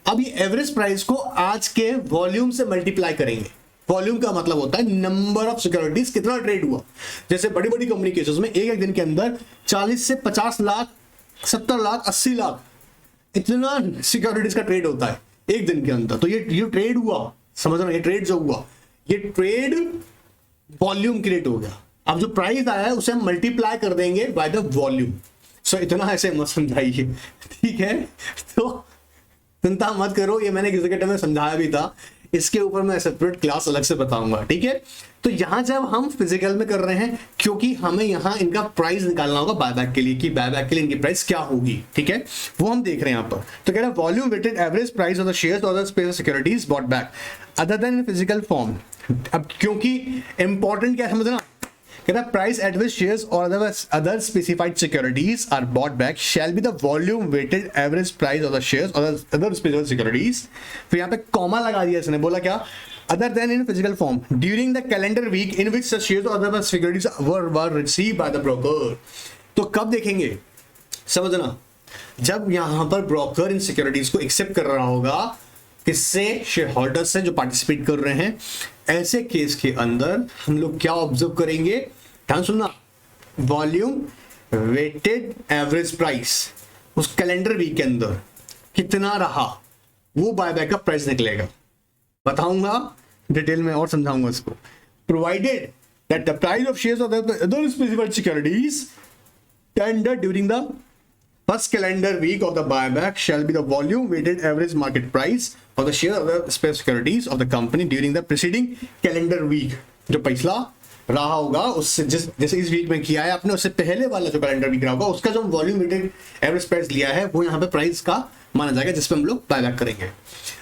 अब ये एवरेज प्राइस को आज के वॉल्यूम से मल्टीप्लाई करेंगे। वॉल्यूम का मतलब होता है नंबर ऑफ सिक्योरिटीज, कितना ट्रेड हुआ। जैसे बड़ी बड़ी कंपनी केसेस में एक दिन के अंदर 40 से 50 लाख, 70 लाख, 80 लाख इतना सिक्योरिटीज का ट्रेड होता है एक दिन के अंदर। तो ये ट्रेड हुआ, समझ रहे, ये ट्रेड जो हुआ, ये ट्रेड वॉल्यूम क्रिएट हो गया। अब जो प्राइस आया है उसे हम मल्टीप्लाई कर देंगे बाय द वॉल्यूम। सो इतना ऐसे मत समझाइए, ठीक है, तो चिंता मत करो, ये मैंने किसी के टाइम में समझाया भी था, इसके ऊपर मैं सेपरेट क्लास अलग से बताऊंगा। ठीक है, तो यहां जब हम फिजिकल में कर रहे हैं, क्योंकि हमें यहां इनका प्राइस निकालना होगा बायबैक के लिए, कि बायबैक के लिए इनकी प्राइस क्या होगी। ठीक है, वो हम देख रहे हैं यहां पर। तो कह रहा है volume weighted average price of the shares और the space securities bought back other than in physical form. अब क्योंकि इंपॉर्टेंट क्या समझना, कहता है प्राइस एट विच शेयर्स और other specified securities are bought back shall be the volume weighted average price of the shares और other specified securities. फिर यहाँ पे कॉमा लगा दिया इसने, बोला क्या, other than in physical form during the calendar week in which shares और other securities were received by the broker. तो कब देखेंगे, समझना, जब यहां पर ब्रोकर इन सिक्योरिटीज को एक्सेप्ट कर रहा होगा, किससे, शेयर होल्डर्स से जो पार्टिसिपेट कर रहे हैं। ऐसे केस के अंदर हम लोग क्या ऑब्जर्व करेंगे, ध्यान सुनना, वॉल्यूम वेटेड एवरेज प्राइस उस कैलेंडर वीक के अंदर कितना रहा, वो बायबैक का प्राइस निकलेगा। बताऊंगा डिटेल में और समझाऊंगा इसको। Provided that the price of shares of other specified securities tendered during the first calendar week of the buyback shall be the volume weighted average market price of the share of the special securities of the company during the preceding calendar week। जो पिछला रहा होगा उससे, जैसे इस week में किया है आपने, उससे पहले वाला जो कैलेंडर वीक रहा होगा उसका जो वॉल्यूम वेटेड एवरेज प्राइस लिया है वो यहाँ पे प्राइस का माना जाएगा, जिसपे हम लोग बायबैक करेंगे।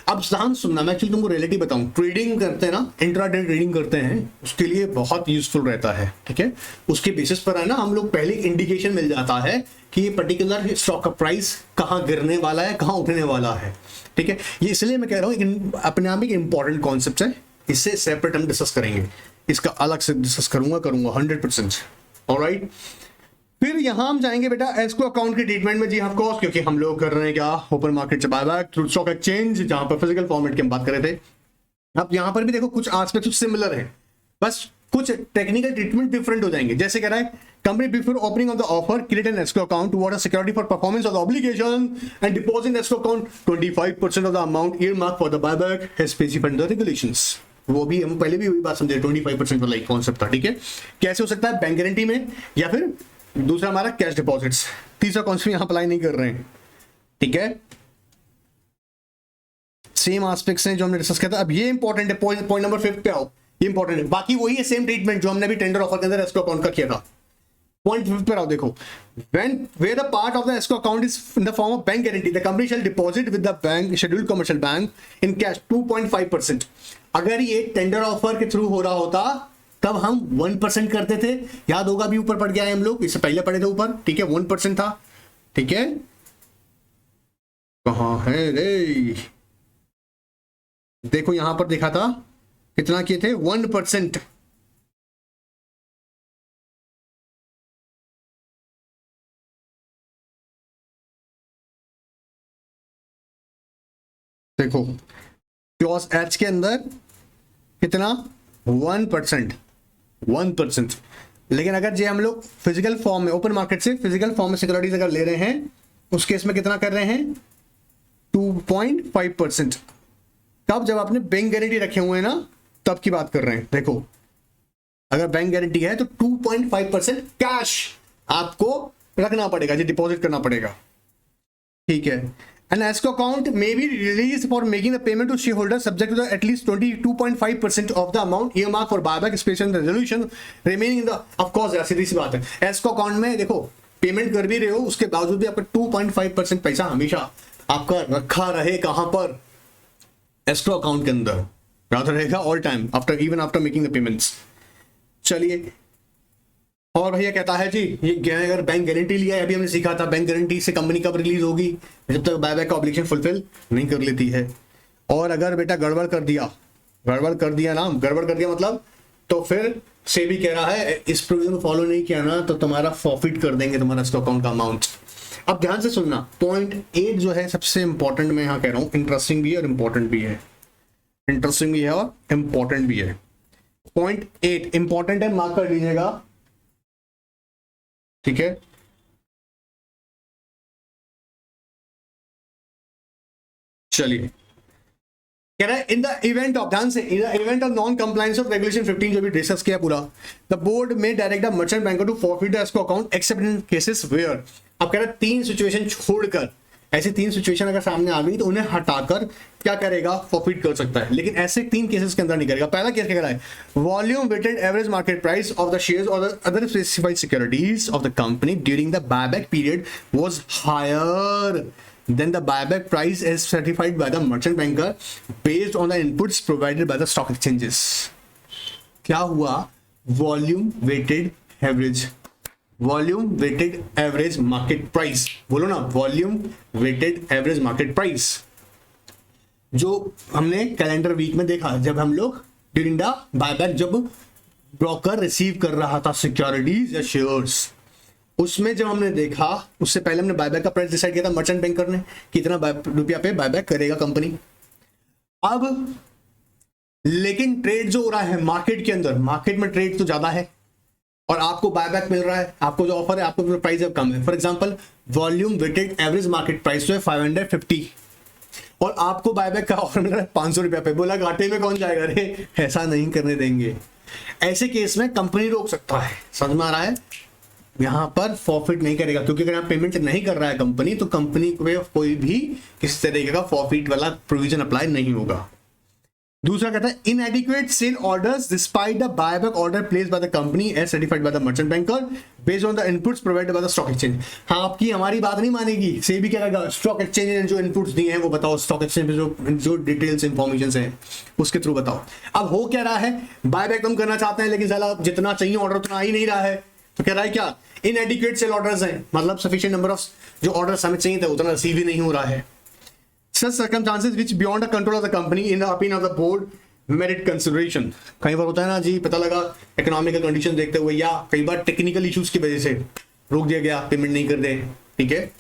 अब ध्यान सुनना, मैं एक्चुअली तुमको रियलिटी बताऊं, ट्रेडिंग करते हैं ना, इंट्राडे ट्रेडिंग करते हैं, उसके लिए बहुत यूजफुल रहता है। ठीक है, उसके बेसिस पर है ना, हम लोग पहले इंडिकेशन मिल जाता है कि ये पर्टिकुलर स्टॉक का प्राइस कहाँ गिरने वाला है, कहाँ उठने वाला है। ठीक है, ये इसलिए मैं कह रहा हूँ अपने आप में एक इंपॉर्टेंट कॉन्सेप्ट है, इससे सेपरेट हम डिस्कस करेंगे, इसका अलग से डिस्कस करूंगा 100%। ऑलराइट, फिर यहां हम जाएंगे बेटा एस्क्रो अकाउंट के ट्रीटमेंट में। जी ऑफ कोर्स, क्योंकि हम लोग कर रहे हैं क्या, ओपन मार्केट से बायबैक थ्रू स्टॉक एक्सचेंज, जहां पर फिजिकल फॉर्मेट की हम बात कर रहे थे। अब यहां पर भी देखो कुछ एस्पेक्ट्स सिमिलर है, बस कुछ टेक्निकल ट्रीटमेंट डिफरेंट हो जाएंगे। जैसे कह रहा है company before opening of the offer create an escrow account toward a security for performance of the obligation and deposit escrow account 25% of the amount earmark for the buyback has specified the regulations. वो भी हम पहले भी वही बात समझे, 25% वाला एक कॉन्सेप्ट था। ठीक है, कैसे हो सकता है, बैंक गारंटी में, या फिर दूसरा हमारा कैश डिपॉजिट्स, तीसरा कॉन्सेप्ट यहां अप्लाई नहीं कर रहे हैं। ठीक है, सेम एस्पेक्ट्स हैं जो हमने डिस्कस किया था। अब ये इंपॉर्टेंट है, पॉइंट नंबर 5 पे आओ, ये इंपॉर्टेंट है। बाकी वही है, सेम ट्रीटमेंट जो हमने भी टेंडर ऑफर के अंदर एस्क्रो अकाउंट का किया था। पॉइंट 5 पे आओ, देखो, when where the part of the escrow account is in the form of bank guarantee, the company shall deposit with the bank scheduled commercial bank in cash 2.5%। अगर ये टेंडर ऑफर के through हो रहा होता तब हम 1% करते थे, याद होगा, भी ऊपर पड़ गया है, हम लोग इससे पहले पढ़े थे ऊपर। ठीक है, 1% था। ठीक है, कहां है रे, देखो यहां पर देखा था कितना किए थे, 1%। देखो क्लॉज एच के अंदर कितना, 1%। लेकिन अगर जे हम लोग फिजिकल फॉर्म में, ओपन मार्केट से फिजिकल फॉर्म में सिक्योरिटीज अगर ले रहे हैं, उस केस में कितना कर रहे हैं, 2.5%। तब जब आपने बैंक गारंटी रखे हुए हैं ना, तब की बात कर रहे हैं। देखो अगर बैंक गारंटी है तो 2.5% कैश आपको रखना पड़ेगा, जी डिपॉजिट करना पड़ेगा। ठीक है, An escrow account may be released for making the payment to shareholders subject to the at least 22.5% of the amount earmarked for buyback special resolution remaining in the, of course यार सीधी सी बात है, escrow account में देखो payment कर भी रहे हो उसके बावजूद भी आपका 2.5% पैसा हमेशा आपका रखा रहे कहां पर, escrow account के अंदर याद रहेगा all time after even after making the payments। चलिए और भैया कहता है जी ये अगर बैंक गारंटी लिया है, अभी हमने सीखा था बैंक गारंटी से कंपनी कब रिलीज होगी, जब तक बायबैक का ऑब्लिगेशन फुलफिल नहीं कर लेती है। और अगर बेटा गड़बड़ कर दिया ना, गड़बड़ कर दिया मतलब तो फिर सेबी कह रहा है इस प्रोविजन को फॉलो नहीं किया ना तो तुम्हारा फॉरफिट कर देंगे तुम्हारा इसका अकाउंट का अमाउंट। अब ध्यान से सुनना, पॉइंट 8 जो है सबसे इंपॉर्टेंट मैं यहाँ कह रहा हूँ, इंटरेस्टिंग भी है और इंपॉर्टेंट भी है, इंटरेस्टिंग भी है और इंपॉर्टेंट भी है। पॉइंट 8 इंपॉर्टेंट है, मार्क कर लीजिएगा, ठीक है। चलिए कह रहा है इन द इवेंट ऑफ, ध्यान से, in the event of non compliance of regulation 15 जो भी डिस्कस किया पूरा, द बोर्ड में direct the merchant banker to forfeit the escrow account except in cases where. अब कह रहा है 3 सिचुएशन छोड़कर, ऐसे 3 सिचुएशन अगर सामने आ गई तो उन्हें हटाकर क्या करेगा, फॉरफिट कर सकता है, लेकिन ऐसे 3 केसेस के अंदर नहीं करेगा। पहला केस क्या कह रहा है, volume weighted average market price of the shares और the other specified securities of the company during the buyback period was higher than the buyback price as certified by the merchant banker based on the inputs provided by the stock exchanges। क्या हुआ, volume weighted average market price, बोलो ना, volume weighted average market price जो हमने calendar week में देखा जब हम लोग ड्यूरिंग द बायबैक, जब ब्रोकर रिसीव कर रहा था सिक्योरिटीज या शेयर्स, उसमें जब हमने देखा, उससे पहले हमने बायबैक का प्राइस डिसाइड किया था मर्चेंट बैंकर ने कितना रुपया पे बायबैक करेगा कंपनी। अब लेकिन ट्रेड जो हो रहा है मार्केट के अंदर, मार्केट में ट्रेड तो ज्यादा है और आपको बायबैक मिल रहा है, आपको जो ऑफर है आपको जो प्राइस अब कम है। For example volume weighted average market price तो है 550 और आपको बायबैक का ऑफर मिल रहा है 500 रुपया पे, बोला घाटे में कौन जाएगा, रे ऐसा नहीं करने देंगे। ऐसे केस में कंपनी रोक सकता है, समझ में आ रहा है, यहां पर फॉरफिट नहीं करेगा, क्योंकि अगर आप पेमेंट नहीं कर रहा है कंपनी तो कंपनी को कोई भी किसी तरीके का फॉरफिट वाला प्रोविजन अप्लाई नहीं होगा। दूसरा कहता है inadequate sell orders despite the buyback order placed by the company as certified by the merchant banker based on the inputs provided by the stock exchange. हाँ, आपकी हमारी बात नहीं मानेगी, से भी कहेगा स्टॉक एक्सचेंज ने जो इनपुट्स दिए हैं वो बताओ, स्टॉक एक्सचेंज पे जो डिटेल्स इंफॉर्मेशन है उसके थ्रू बताओ। अब हो क्या रहा है, बायबैक तुम करना चाहते हैं लेकिन साला जितना चाहिए ऑर्डर उतना ही नहीं रहा है, तो कह रहा है क्या, इनएडिक्वेट सेल ऑर्डर्स हैं, मतलब सफिशिएंट नंबर ऑफ जो ऑर्डर्स हमें चाहिए थे उतना रिसीव ही नहीं हो रहा है। Such circumstances which beyond the control of the company in the opinion of the board merit consideration। कई बार होता है ना जी, पता लगा इकोनॉमिकल कंडीशन देखते हुए या कई बार टेक्निकल इश्यूज की वजह से रोक दिया गया, पेमेंट नहीं कर दे, ठीक है,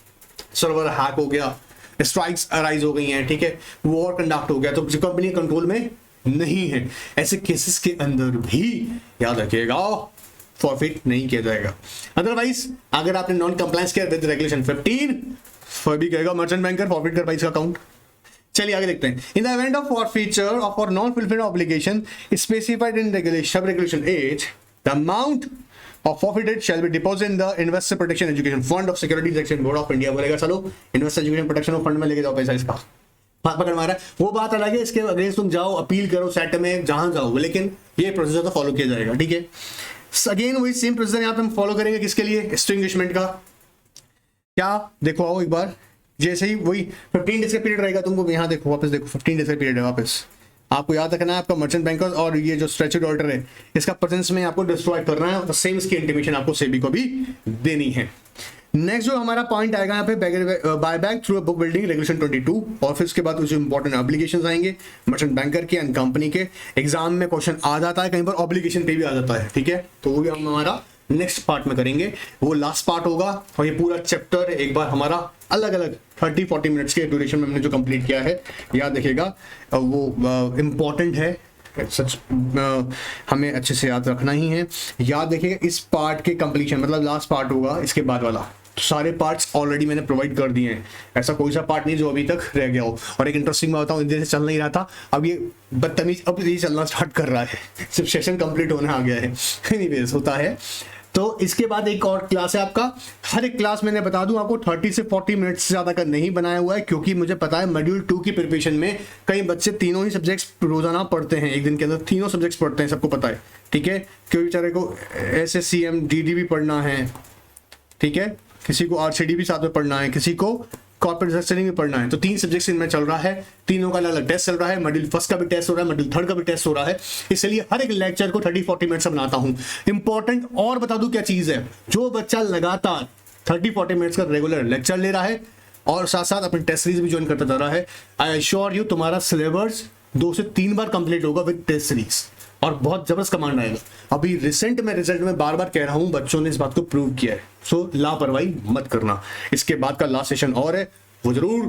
सर्वर हैक हो गया, स्ट्राइक्स अराइज हो गई हैं, ठीक है, वॉर कंडक्ट हो गया, तो कंपनी कंट्रोल में नहीं है, ऐसे केसेस के अंदर भी याद रखिएगा फॉरफिट नहीं किया जाएगा। अदरवाइज अगर आपने नॉन कंप्लायंस किया विद रेगुलेशन 15 फिर भी कहेगा मर्चेंट बैंकर फॉरफिट कर पाई इसका अकाउंट। चलिए आगे देखते हैं। In the event of forfeiture of for non fulfilled obligation specified in regulation 8 the amount of forfeited shall be deposited in the investor protection education fund of securities exchange board of India। बोलेगा चलो investor education protection fund में लेके जाओ पैसा, इसका हाथ पकड़ मारा, वो बात अलग है, इसके अगेंस्ट तुम जाओ अपील करो सेट में जहां जाओ, लेकिन ये प्रोसीजर तो फॉलो किया जाएगा, ठीक है। अगेन वही सेम प्रोसीजर यहाँ पे हम फॉलो करेंगे, किसके लिए, एक्सटिंग्विशमेंट का। क्या देखो आओ एक बार, जैसे ही वही 15 डेज का पीरियड रहेगा, तुमको यहाँ देखो वापस देखो 15 डेज का पीरियड है, वापस आपको याद रखना है आपका मर्चेंट बैंकर्स और ये जो स्ट्रेचर्ड ऑर्डर है इसका प्रेजेंस में आपको डिस्ट्रॉय करना है और सेम इसकी इंटीमेशन आपको सेबी को भी देनी है। नेक्स्ट जो हमारा पॉइंट आएगा यहाँ पे buyback through book building regulation 22 और फिर उसके बाद कुछ इंपॉर्टेंट ऑब्लिगेशंस आएंगे मर्चेंट बैंकर के एंड कंपनी के। एग्जाम में क्वेश्चन आ जाता है, कहीं पर ऑब्लिगेशन पे भी आ जाता है, ठीक है, तो वो भी हम हमारा नेक्स्ट पार्ट में करेंगे, वो लास्ट पार्ट होगा। और ये पूरा चैप्टर एक बार हमारा अलग अलग 30-40 मिनट्स के ड्यूरेशन में हमने जो कंप्लीट किया है, याद रखिएगा वो इम्पॉर्टेंट है, सच हमें अच्छे से याद रखना ही है। याद रखिएगा इस पार्ट के कंप्लीशन मतलब लास्ट पार्ट होगा इसके बाद वाला, तो सारे पार्ट्स ऑलरेडी मैंने प्रोवाइड कर दिए हैं, ऐसा कोई सा पार्ट नहीं जो अभी तक रह गया हो। और एक इंटरेस्टिंग बात बताऊं, जैसे चल नहीं रहा था, अब ये बदतमीज अब ये चलना स्टार्ट कर रहा है, सिर्फ सेशन कंप्लीट होने आ गया है। एनीवेज होता है, तो इसके बाद एक और क्लास है आपका। हर एक क्लास मैंने बता दूं आपको 30 से 40 मिनट से ज़्यादा का नहीं बनाया हुआ है, क्योंकि मुझे पता है मॉड्यूल 2 की प्रिपरेशन में कई बच्चे तीनों ही सब्जेक्ट्स रोजाना पढ़ते हैं, एक दिन के अंदर तीनों सब्जेक्ट्स पढ़ते हैं, सबको पता है, ठीक है। क्योंकि बेचारे को SSCM DD भी पढ़ना है, ठीक है, किसी को RCD भी साथ में पढ़ना है, किसी को कॉर्पोरेट स्ट्रक्चरिंग में पढ़ना है। तो 3 सब्जेक्ट्स इनमें चल रहा है, तीनों का अलग अलग टेस्ट चल रहा है, मॉड्यूल 1 का भी टेस्ट हो रहा है, मॉड्यूल 3 का भी टेस्ट हो रहा है। इसलिए हर एक लेक्चर को 30-40 मिनट से बनाता हूं। इंपॉर्टेंट और बता दूं क्या चीज है, जो बच्चा लगातार 30-40 मिनट्स का रेगुलर लेक्चर ले रहा है और साथ साथ अपनी टेस्ट सीरीज भी ज्वाइन करता जा रहा है, आई एश्योर यू तुम्हारा सिलेबस 2 से 3 बार कंप्लीट होगा विद टेस्ट सीरीज, और बहुत जबरदस्त कमांड आएगा। अभी रिसेंट में रिजल्ट में बार बार कह रहा हूं, बच्चों ने इस बात को प्रूव किया है। सो लापरवाही मत करना। इसके बाद का लास्ट सेशन और है, वो जरूर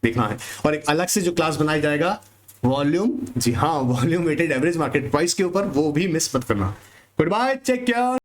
देखना है। और एक अलग से जो क्लास बनाया जाएगा वॉल्यूम, जी हाँ, volume weighted average market price के ऊपर, वो भी मिस मत करना। Goodbye, take care.